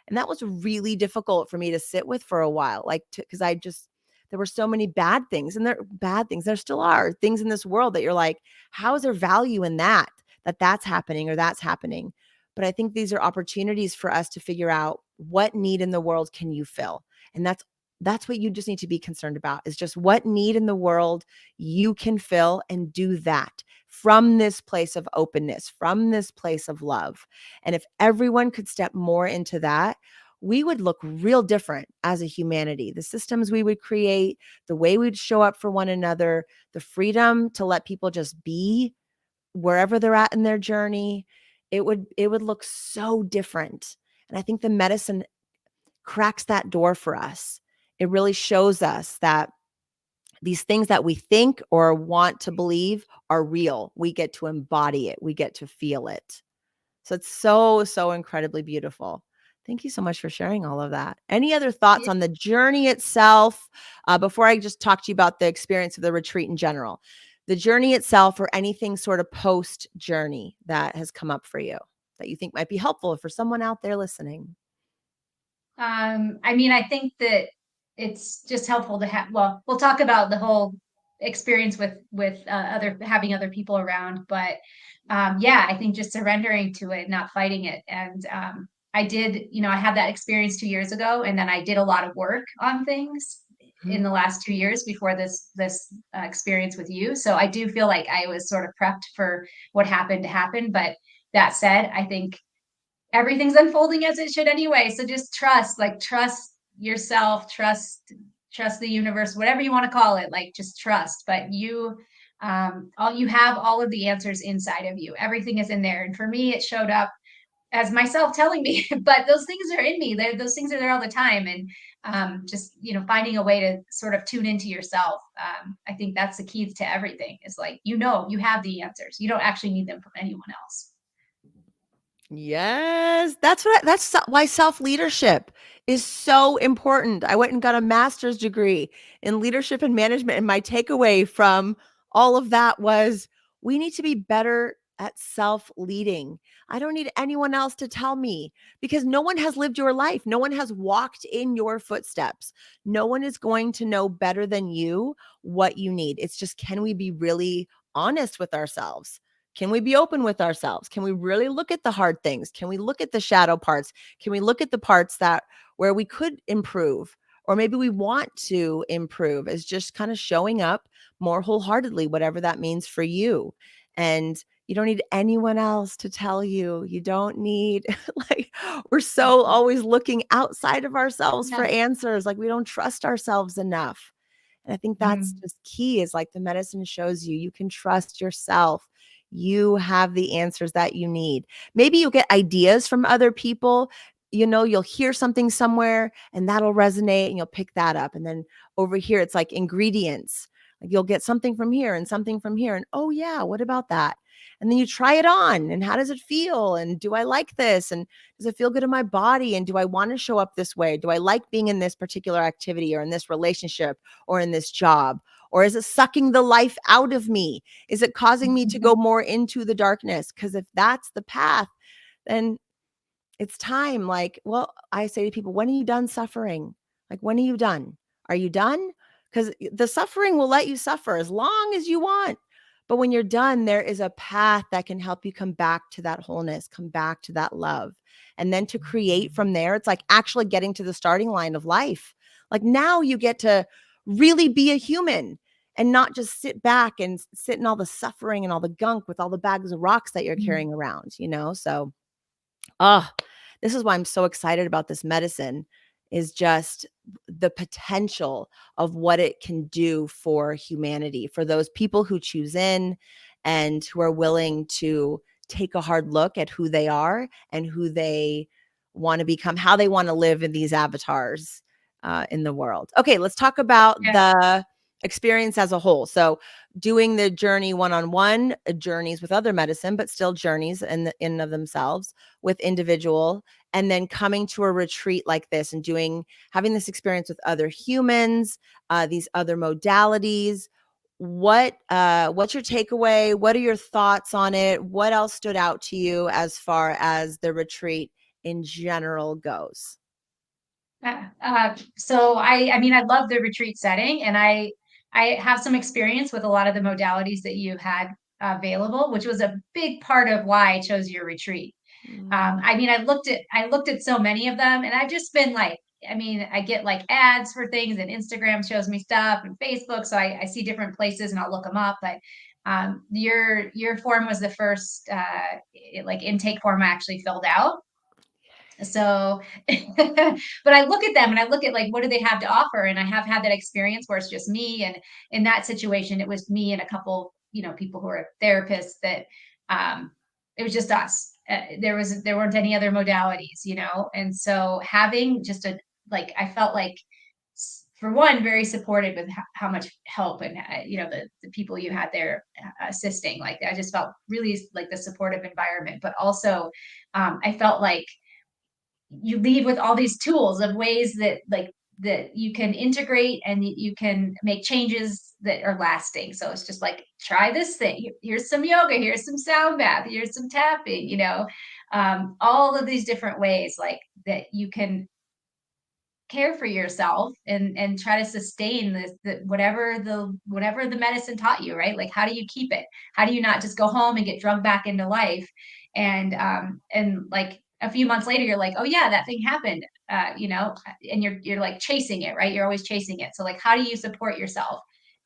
And that was really difficult for me to sit with for a while, like, because there were so many bad things, and there still are things in this world that you're like, how is there value in that's happening or that's happening? But I think these are opportunities for us to figure out, what need in the world can you fill? And that's what you just need to be concerned about, is just what need in the world you can fill, and do that from this place of openness, from this place of love. And if everyone could step more into that, we would look real different as a humanity. The systems we would create, the way we'd show up for one another, the freedom to let people just be wherever they're at in their journey, it would look so different. And I think the medicine cracks that door for us. It really shows us that these things that we think or want to believe are real. We get to embody it. We get to feel it. So it's so, so incredibly beautiful. Thank you so much for sharing all of that. Any other thoughts on the journey itself, before I just talk to you about the experience of the retreat in general? The journey itself, or anything sort of post journey that has come up for you that you think might be helpful for someone out there listening? I mean, I think that it's just helpful to have, well, we'll talk about the whole experience with other having other people around, but yeah, I think just surrendering to it, not fighting it. And I did, I had that experience 2 years ago, and then I did a lot of work on things Mhm. in the last 2 years before this experience with you. So I do feel like I was sort of prepped for what happened to happen. But that said, I think everything's unfolding as it should anyway. So just trust, like trust yourself, trust the universe, whatever you want to call it, like just trust. But all you have all of the answers inside of you. Everything is in there. And for me, it showed up as myself telling me, but those things are in me. Those things are there all the time. And just, finding a way to sort of tune into yourself. I think that's the key to everything, is like, you have the answers. You don't actually need them from anyone else. Yes, why self-leadership is so important. I went and got a master's degree in leadership and management, and my takeaway from all of that was, we need to be better at self-leading. I don't need anyone else to tell me, because no one has lived your life. No one has walked in your footsteps. No one is going to know better than you what you need. It's just, can we be really honest with ourselves? Can we be open with ourselves? Can we really look at the hard things? Can we look at the shadow parts? Can we look at the parts that where we could improve, or maybe we want to improve, is just kind of showing up more wholeheartedly, whatever that means for you. And you don't need anyone else to tell you. You don't need like we're so always looking outside of ourselves for Yeah. answers. Like we don't trust ourselves enough. And I think that's Mhm. just key is like the medicine shows you, you can trust yourself. You have the answers that you need. Maybe you'll get ideas from other people. You know, you'll hear something somewhere and that'll resonate and you'll pick that up. And then over here, it's like ingredients. Like you'll get something from here and something from here. And oh, yeah, what about that? And then you try it on. And how does it feel? And do I like this? And does it feel good in my body? And do I want to show up this way? Do I like being in this particular activity or in this relationship or in this job? Or is it sucking the life out of me? Is it causing me to go more into the darkness? Because if that's the path, then it's time. Like, well, I say to people, when are you done suffering? Like, when are you done? Are you done? Because the suffering will let you suffer as long as you want. But when you're done, there is a path that can help you come back to that wholeness, come back to that love. And then to create from there, it's like actually getting to the starting line of life. Like now you get to really be a human and not just sit back and sit in all the suffering and all the gunk with all the bags of rocks that you're carrying around, you know? So oh, this is why I'm so excited about this medicine is just the potential of what it can do for humanity, for those people who choose in and who are willing to take a hard look at who they are and who they want to become, how they want to live in these avatars in the world. Okay, let's talk about Yeah. the experience as a whole. So, doing the journey one-on-one, journeys with other medicine, but still journeys in of themselves with individual, and then coming to a retreat like this and having this experience with other humans, these other modalities. What's your takeaway? What are your thoughts on it? What else stood out to you as far as the retreat in general goes? So I mean, I love the retreat setting, and I have some experience with a lot of the modalities that you had available, which was a big part of why I chose your retreat. Mm, I mean, I looked at so many of them, and I've just been like, I mean, I get like ads for things, and Instagram shows me stuff, and Facebook, so I see different places, and I'll look them up. But your form was the first like intake form I actually filled out. So, but I look at them and I look at like what do they have to offer, and I have had that experience where it's just me, and in that situation it was me and a couple, you know, people who are therapists that it was just us. There weren't any other modalities, you know, and so having just a like I felt like for one very supported with how much help and you know the people you had there assisting. Like I just felt really like the supportive environment, but also I felt like you leave with all these tools of ways that that you can integrate and you can make changes that are lasting. So it's just like try this thing. Here's some yoga. Here's some sound bath. Here's some tapping. You know, all of these different ways like that you can care for yourself and try to sustain this whatever the medicine taught you, right? Like how do you keep it? How do you not just go home and get drugged back into life and like a few months later you're like, oh yeah, that thing happened, you know, and you're like chasing it, right? You're always chasing it. So like how do you support yourself?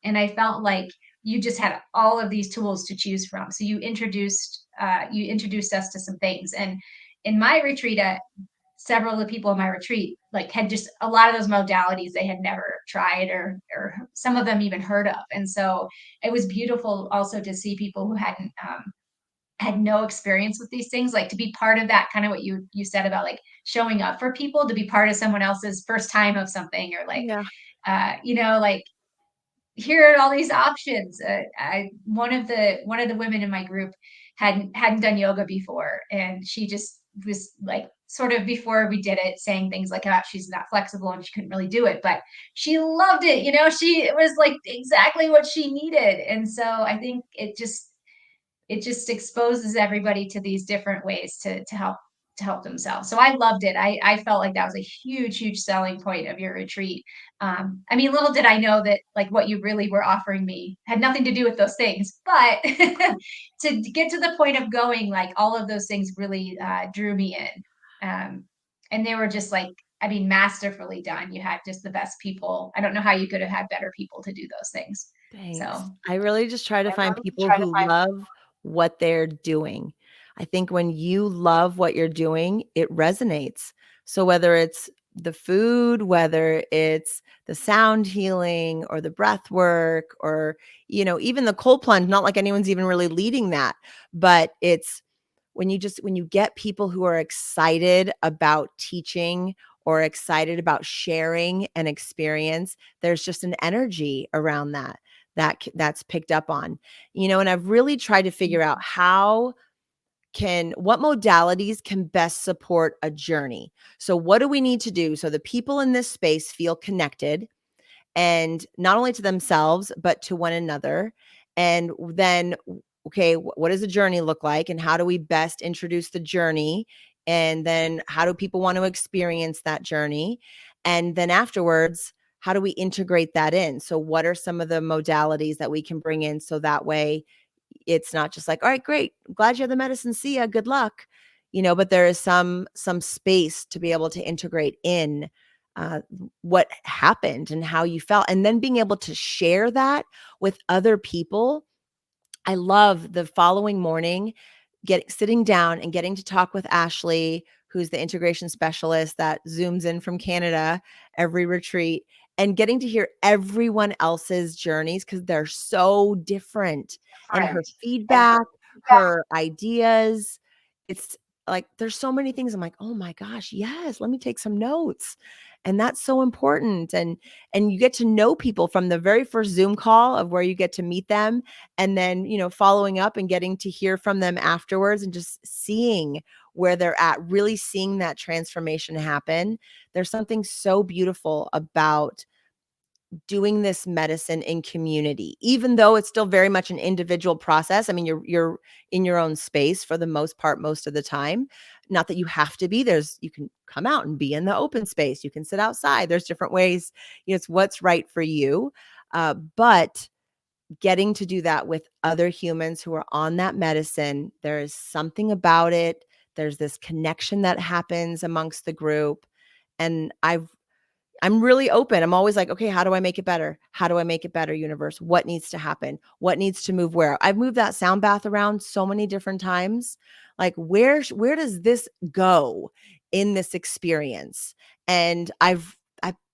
And I felt like you just had all of these tools to choose from. So you introduced us to some things. And in my retreat, several of the people in my retreat like had just a lot of those modalities they had never tried or some of them even heard of. And so it was beautiful also to see people who hadn't had no experience with these things, like to be part of that, kind of what you said about like showing up for people, to be part of someone else's first time of something, or like yeah. you know, like here are all these options. One of the women in my group hadn't done yoga before, and she just was like sort of before we did it saying things like oh, she's not flexible and she couldn't really do it, but she loved it. You know, it was like exactly what she needed, and so I think it just exposes everybody to these different ways to help themselves. So I loved it. I felt like that was a huge selling point of your retreat. I mean, little did I know that like what you really were offering me had nothing to do with those things, but to get to the point of going, like all of those things really drew me in. And they were just like, I mean, masterfully done. You had just the best people. I don't know how you could have had better people to do those things. Thanks. So I really just try to find people who love what they're doing. I think when you love what you're doing, it resonates. So whether it's the food, whether it's the sound healing or the breath work or, even the cold plunge, not like anyone's even really leading that, but it's when you get people who are excited about teaching or excited about sharing an experience, there's just an energy around that's picked up on. And I've really tried to figure out what modalities can best support a journey. So what do we need to do so the people in this space feel connected, and not only to themselves but to one another? And then, okay, what does a journey look like, and how do we best introduce the journey? And then how do people want to experience that journey? And then afterwards, how do we integrate that in? So what are some of the modalities that we can bring in, so that way it's not just like, all right, great, glad you have the medicine, see ya, good luck, but there is some space to be able to integrate in uh, what happened and how you felt, and then being able to share that with other people. I love the following morning sitting down and getting to talk with Ashley, who's the integration specialist that zooms in from Canada every retreat, and getting to hear everyone else's journeys, because they're so different, and her feedback, her ideas. It's like there's so many things. I'm like, oh my gosh, yes, let me take some notes. And that's so important. And you get to know people from the very first Zoom call of where you get to meet them, and then following up and getting to hear from them afterwards, and just seeing where they're at, really seeing that transformation happen. There's something so beautiful about doing this medicine in community, even though it's still very much an individual process. I mean, you're in your own space for the most part most of the time. Not that you have to be. You can come out and be in the open space, you can sit outside, there's different ways. It's what's right for you. But getting to do that with other humans who are on that medicine, there is something about it. There's this connection that happens amongst the group. And I'm really open. I'm always like, okay, how do I make it better? How do I make it better, universe? What needs to happen? What needs to move where? I've moved that sound bath around so many different times. Like, where does this go in this experience? And I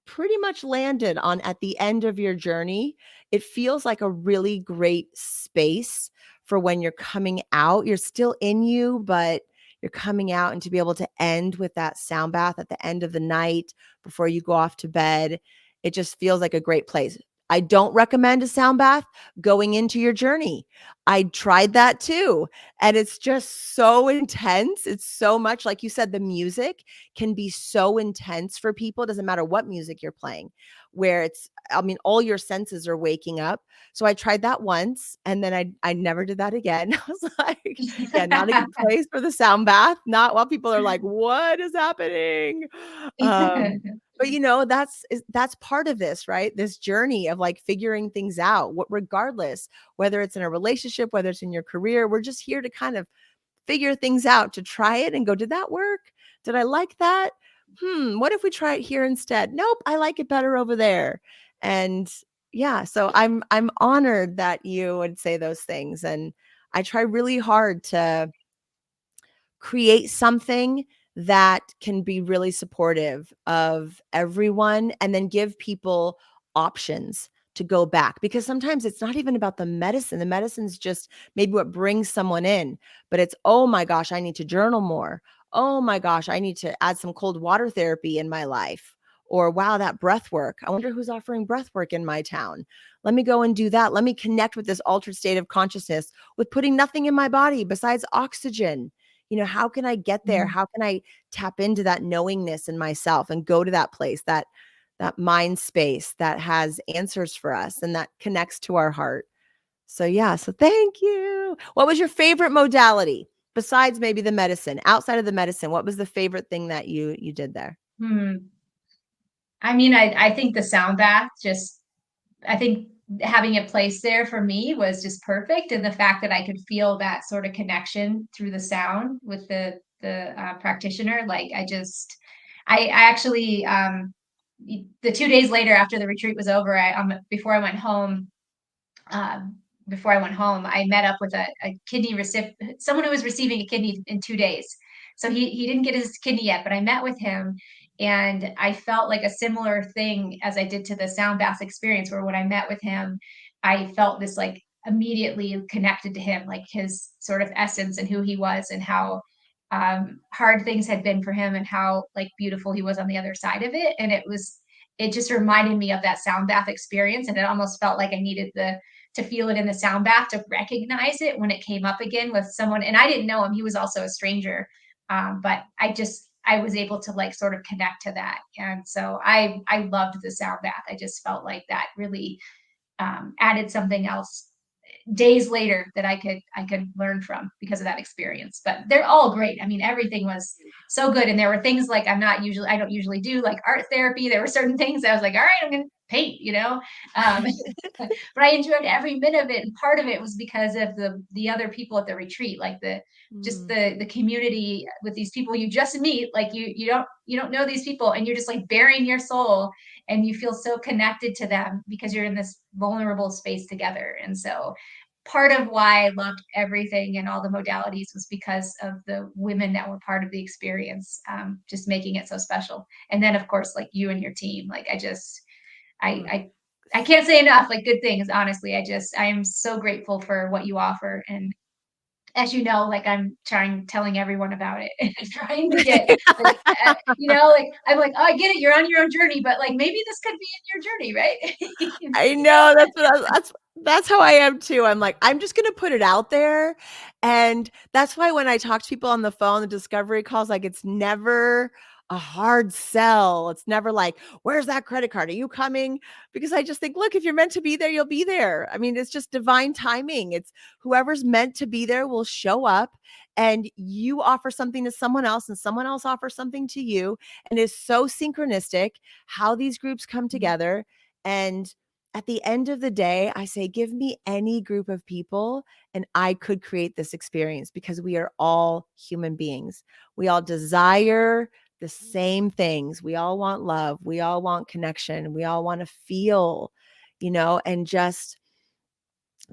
pretty much landed on, at the end of your journey, it feels like a really great space for when you're coming out. You're still in you, but you're coming out, and to be able to end with that sound bath at the end of the night before you go off to bed, it just feels like a great place. I don't recommend a sound bath going into your journey. I tried that too. And it's just so intense. It's so much, like you said, the music can be so intense for people. It doesn't matter what music you're playing, where I mean, all your senses are waking up. So I tried that once, and then I never did that again. I was like, yeah, not a good place for the sound bath. Not while people are like, what is happening? But that's part of this, right? This journey of like figuring things out, regardless, whether it's in a relationship, whether it's in your career, we're just here to kind of figure things out, to try it and go, did that work? Did I like that? What if we try it here instead? Nope, I like it better over there. And yeah, so I'm honored that you would say those things. And I try really hard to create something that can be really supportive of everyone, and then give people options to go back, because sometimes it's not even about the medicine. The medicine's just maybe what brings someone in, but it's, oh my gosh, I need to journal more. Oh my gosh, I need to add some cold water therapy in my life. Or wow, that breath work, I wonder who's offering breath work in my town. Let me go and do that. Let me connect with this altered state of consciousness with putting nothing in my body besides oxygen. How can I get there? How can I tap into that knowingness in myself and go to that place, that mind space that has answers for us and that connects to our heart? So yeah, so thank you. What was your favorite modality besides maybe the medicine? Outside of the medicine, what was the favorite thing that you did there? Hmm. I mean, I think the sound bath just, I think having it placed there for me was just perfect. And the fact that I could feel that sort of connection through the sound with the practitioner, like I actually, the 2 days later after the retreat was over, before I went home, before I went home, I met up with a kidney recipient, someone who was receiving a kidney in 2 days. So he didn't get his kidney yet, but I met with him, and I felt like a similar thing as I did to the sound bath experience, where when I met with him, I felt this like immediately connected to him, like his sort of essence and who he was, and how hard things had been for him, and how like beautiful he was on the other side of it. And it just reminded me of that sound bath experience, and it almost felt like I needed the to feel it in the sound bath to recognize it when it came up again with someone. And I didn't know him; he was also a stranger. But I was able to like sort of connect to that, and so I loved the sound bath. I just felt like that really added something else days later that I could learn from because of that experience. But they're all great. I mean, everything was so good. And there were things like I don't usually do like art therapy. There were certain things I was like, all right, I'm gonna paint, you know. Um, but I enjoyed every minute of it. And part of it was because of the other people at the retreat, like the just Mm, the community with these people you just meet. Like you don't know these people, and you're just like bearing your soul, and you feel so connected to them because you're in this vulnerable space together. And so part of why I loved everything and all the modalities was because of the women that were part of the experience, just making it so special. And then, of course, like you and your team, like I, mm. I, I can't say enough like good things. Honestly, I am so grateful for what you offer. And as you know, like I'm telling everyone about it and trying to get like, like I'm like, oh, I get it. You're on your own journey, but like maybe this could be in your journey, right? I know, that's how I am too. I'm like, I'm just gonna put it out there, and that's why when I talk to people on the phone, the discovery calls, like, it's never a hard sell. It's never like, "Where's that credit card? Are you coming?" Because I just think, "Look, if you're meant to be there, you'll be there." I mean, it's just divine timing. It's whoever's meant to be there will show up, and you offer something to someone else, and someone else offers something to you, and it's so synchronistic how these groups come together, and at the end of the day, I say, give me any group of people and I could create this experience because we are all human beings. We all desire the same things. We all want love. We all want connection. We all want to feel, and just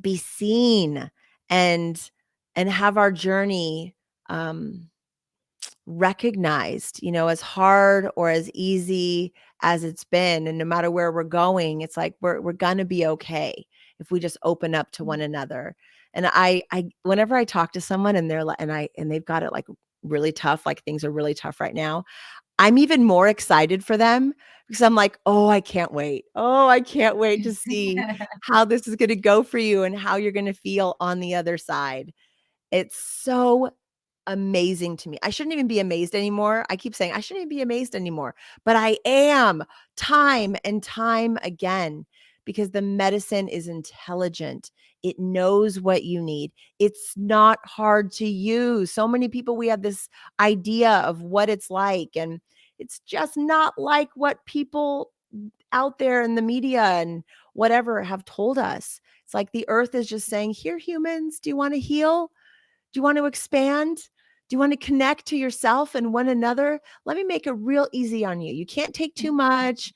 be seen and have our journey um recognized, as hard or as easy as it's been. And no matter where we're going, it's like we're gonna be okay if we just open up to one another. And I whenever I talk to someone and they're like, and they've got it like really tough, like things are really tough right now, I'm even more excited for them because I'm like, oh, I can't wait. Oh, I can't wait to see how this is gonna go for you and how you're gonna feel on the other side. It's so amazing to me. I shouldn't even be amazed anymore. I keep saying I shouldn't even be amazed anymore, but I am time and time again because the medicine is intelligent. It knows what you need. It's not hard to use. So many people, we have this idea of what it's like, and it's just not like what people out there in the media and whatever have told us. It's like the earth is just saying, here, humans, do you want to heal? Do you want to expand? Do you want to connect to yourself and one another? Let me make it real easy on you. You can't take too much.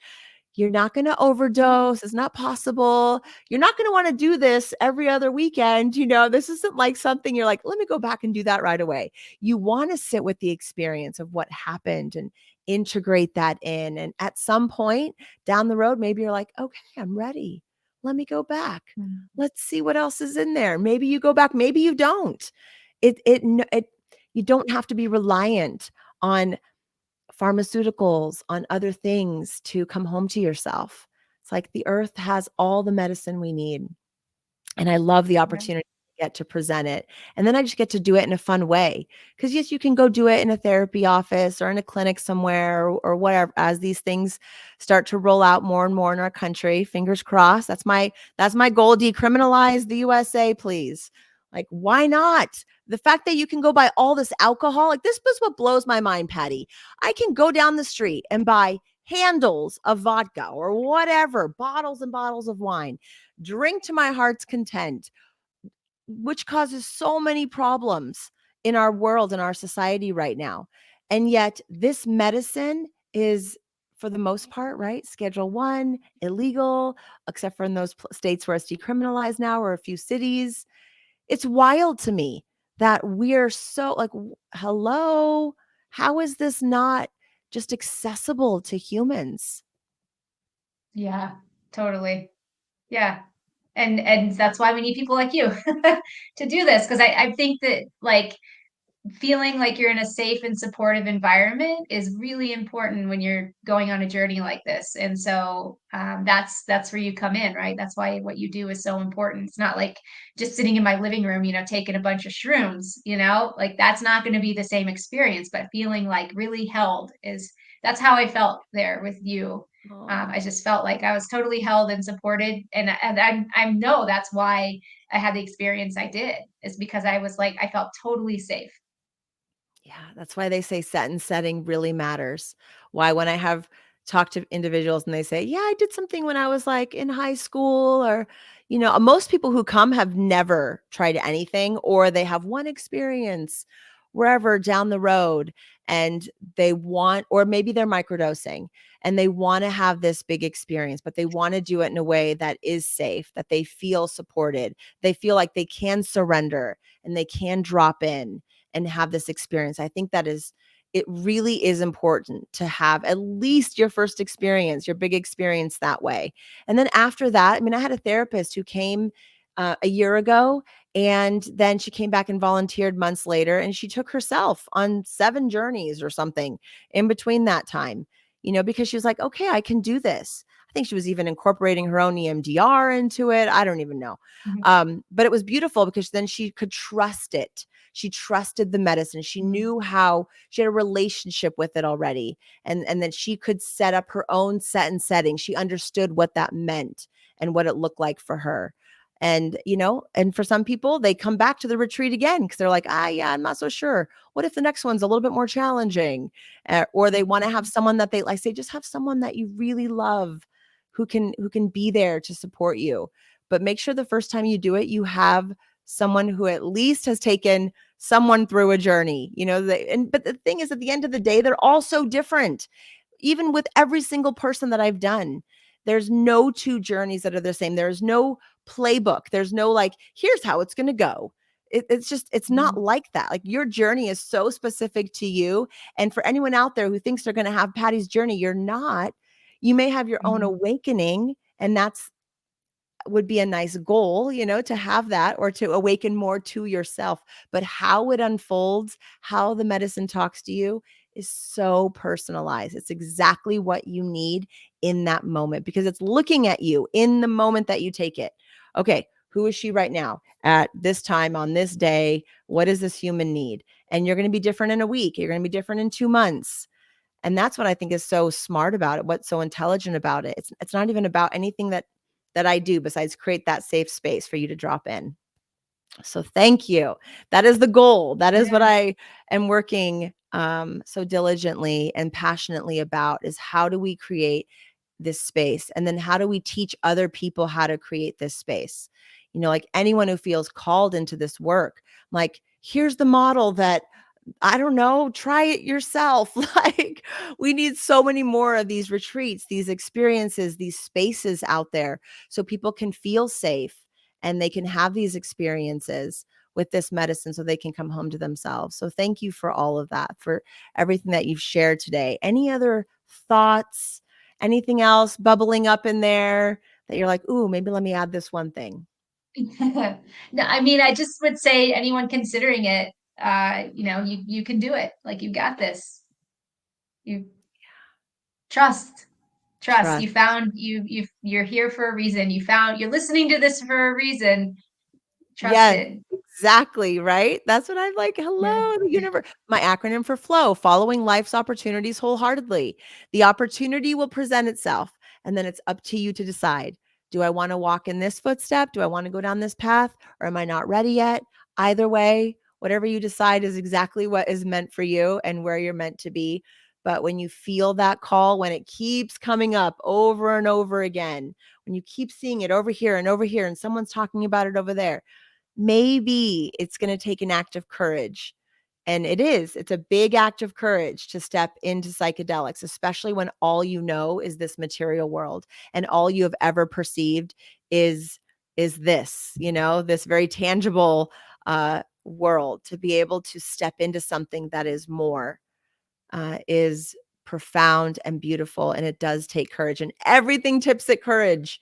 You're not going to overdose. It's not possible. You're not going to want to do this every other weekend. This isn't like something you're like, let me go back and do that right away. You want to sit with the experience of what happened and integrate that in. And at some point down the road, maybe you're like, okay, I'm ready. Let me go back. Let's see what else is in there. Maybe you go back, maybe you don't. It you don't have to be reliant on pharmaceuticals, on other things to come home to yourself. It's like the earth has all the medicine we need. And I love the Yeah. opportunity to get to present it. And then I just get to do it in a fun way. Because yes, you can go do it in a therapy office or in a clinic somewhere or whatever as these things start to roll out more and more in our country. Fingers crossed. That's my goal. Decriminalize the USA, please. Like, why not? The fact that you can go buy all this alcohol, like this was what blows my mind, Patty. I can go down the street and buy handles of vodka or whatever, bottles and bottles of wine, drink to my heart's content, which causes so many problems in our world, in our society right now. And yet, this medicine is for the most part, right? Schedule 1, illegal, except for in those states where it's decriminalized now, or a few cities. It's wild to me that we're so like, hello, how is this not just accessible to humans? Yeah, totally. Yeah. And that's why we need people like you to do this. Because I think that like feeling like you're in a safe and supportive environment is really important when you're going on a journey like this. And so that's where you come in, right? That's why what you do is so important. It's not like just sitting in my living room, taking a bunch of shrooms, like that's not going to be the same experience. But feeling like really held is that's how I felt there with you. Oh, I just felt like I was totally held and supported, and I know that's why I had the experience I did, is because I was like I felt totally safe. yeah, that's why they say set and setting really matters. Why, when I have talked to individuals and they say, "Yeah, I did something when I was like in high school," or, most people who come have never tried anything, or they have one experience wherever down the road, and they want, or maybe they're microdosing and they want to have this big experience, but they want to do it in a way that is safe, that they feel supported, they feel like they can surrender and they can drop in and have this experience. I think it really is important to have at least your first experience, your big experience that way. And then after that, I mean, I had a therapist who came a year ago, and then she came back and volunteered months later, and she took herself on 7 journeys or something in between that time, because she was like, okay, I can do this. I think she was even incorporating her own EMDR into it. I don't even know. Mhm. But it was beautiful because then she could trust it. She trusted the medicine. She Mhm. knew how, she had a relationship with it already. And then she could set up her own set and setting. She understood what that meant and what it looked like for her. And for some people, they come back to the retreat again because they're like, yeah, I'm not so sure. What if the next one's a little bit more challenging? Or they want to have someone that they like, say, just have someone that you really love who can be there to support you. But make sure the first time you do it, you have someone who at least has taken someone through a journey, but the thing is, at the end of the day, they're all so different. Even with every single person that I've done, there's no two journeys that are the same. There's no playbook. There's no like, here's how it's going to go. It's not Mhm. like that. Like, your journey is so specific to you. And for anyone out there who thinks they're going to have Patty's journey, you're not. You may have your own Mhm. awakening, and that's would be a nice goal, to have that, or to awaken more to yourself. But how it unfolds, how the medicine talks to you, is so personalized. It's exactly what you need in that moment because it's looking at you in the moment that you take it. Okay, who is she right now at this time on this day? What does this human need? And you're going to be different in a week. You're going to be different in 2 months. And that's what I think is so smart about it, what's so intelligent about it. It's not even about anything that I do besides create that safe space for you to drop in. So thank you. That is the goal. That is what Yeah. I am working so diligently and passionately about, is how do we create this space? And then how do we teach other people how to create this space? Like anyone who feels called into this work, like, here's the model that, I don't know, try it yourself. Like, we need so many more of these retreats, these experiences, these spaces out there so people can feel safe and they can have these experiences with this medicine so they can come home to themselves. So thank you for all of that, for everything that you've shared today. Any other thoughts, anything else bubbling up in there that you're like, ooh, maybe let me add this one thing? No, I mean, I just would say anyone considering it, you can do it. Like you got this. You trust, trust. You Trust. found you're here for a reason. You're listening to this for a reason. Trust Yes, it. exactly, right? That's what I'm like, Yeah. hello, the universe. My acronym for FLOW, following life's opportunities wholeheartedly. The opportunity will present itself, and then it's up to you to decide. Do I want to walk in this footstep? Do I want to go down this path? Or am I not ready yet? Either way, whatever you decide is exactly what is meant for you and where you're meant to be. But when you feel that call, when it keeps coming up over and over again, when you keep seeing it over here, and someone's talking about it over there, maybe it's going to take an act of courage And it's a big act of courage to step into psychedelics, especially when all you know is this material world and all you have ever perceived is this, this very tangible world. To be able to step into something that is more is profound and beautiful, and it does take courage, and everything tips at courage.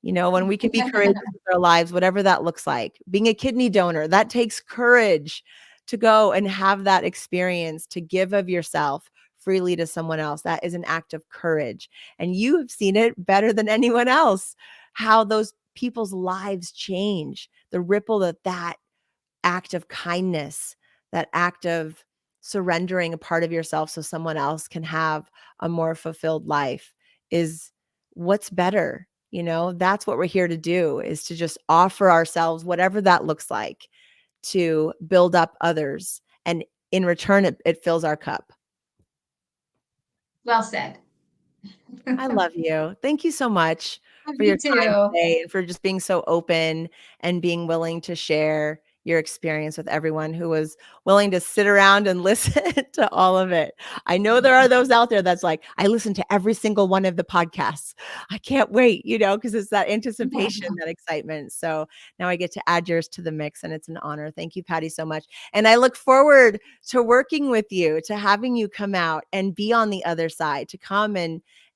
When we can be courageous with our lives, whatever that looks like. Being a kidney donor, that takes courage to go and have that experience, to give of yourself freely to someone else. That is an act of courage. And you have seen it better than anyone else, how those people's lives change, the ripple that act of kindness, that act of surrendering a part of yourself so someone else can have a more fulfilled life is what's better. That's what we're here to do, is to just offer ourselves, whatever that looks like, to build up others. And in return, it fills our cup. Well said. I love you. Thank you so much for Me your time too. today and for just being so open and being willing to share your experience with everyone who was willing to sit around and listen to all of it. I know there are those out there that's like, I listen to every single one of the podcasts. I can't wait, because it's that anticipation, that excitement. So now I get to add yours to the mix, and it's an honor. Thank you, Patty, so much. And I look forward to working with you, to having you come out and be on the other side, to come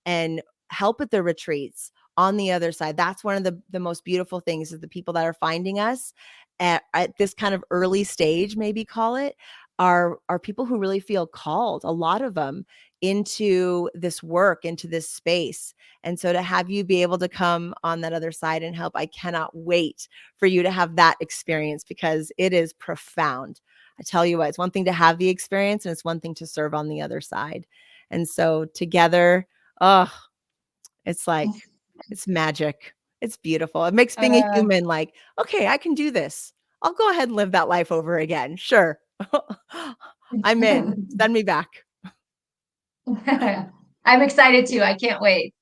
and help at the retreats on the other side. That's one of the most beautiful things, is the people that are finding us at this kind of early stage, maybe call it, are people who really feel called, a lot of them, into this work, into this space. And so to have you be able to come on that other side and help, I cannot wait for you to have that experience, because it is profound. I tell you what, it's one thing to have the experience, and it's one thing to serve on the other side. And so together, oh, it's like, it's magic. It's beautiful. It makes being a Uh, human like, okay, I can do this. I'll go ahead and live that life over again. Sure. I'm in. Send me back. I'm excited too. I can't wait.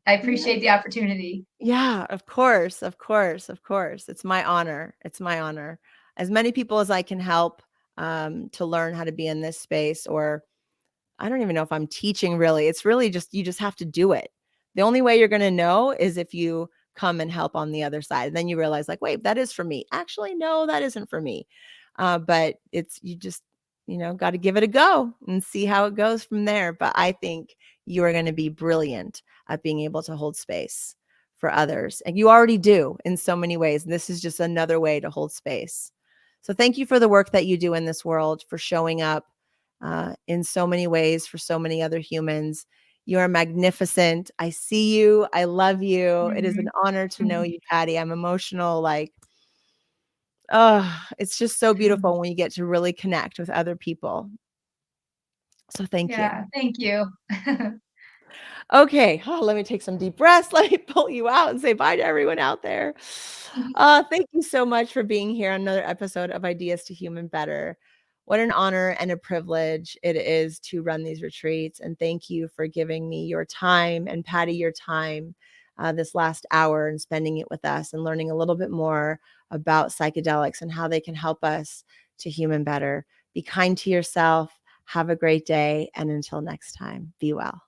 I appreciate the opportunity. Yeah, of course. Of course. Of course. It's my honor. It's my honor. As many people as I can help to learn how to be in this space, or I don't even know if I'm teaching really. It's really just, you just have to do it. The only way you're going to know is if you come and help on the other side. And then you realize, like, wait, that is for me. Actually, no, that isn't for me. But you just, got to give it a go and see how it goes from there. But I think you are going to be brilliant at being able to hold space for others. And you already do in so many ways. And this is just another way to hold space. So thank you for the work that you do in this world, for showing up in so many ways for so many other humans. You are magnificent. I see you. I love you. It is an Mhm. honor to know you, Patty. I'm emotional. Like, oh, it's just so beautiful when you get to really connect with other people. So thank you. Yeah, thank you. Okay, let me take some deep breaths. Let me pull you out and say bye to everyone out there. Thank you so much for being here on another episode of Ideas to Human Better. What an honor and a privilege it is to run these retreats. And thank you for giving me your time, and Patty, your time this last hour, and spending it with us and learning a little bit more about psychedelics and how they can help us to human better. Be kind to yourself. Have a great day. And until next time, be well.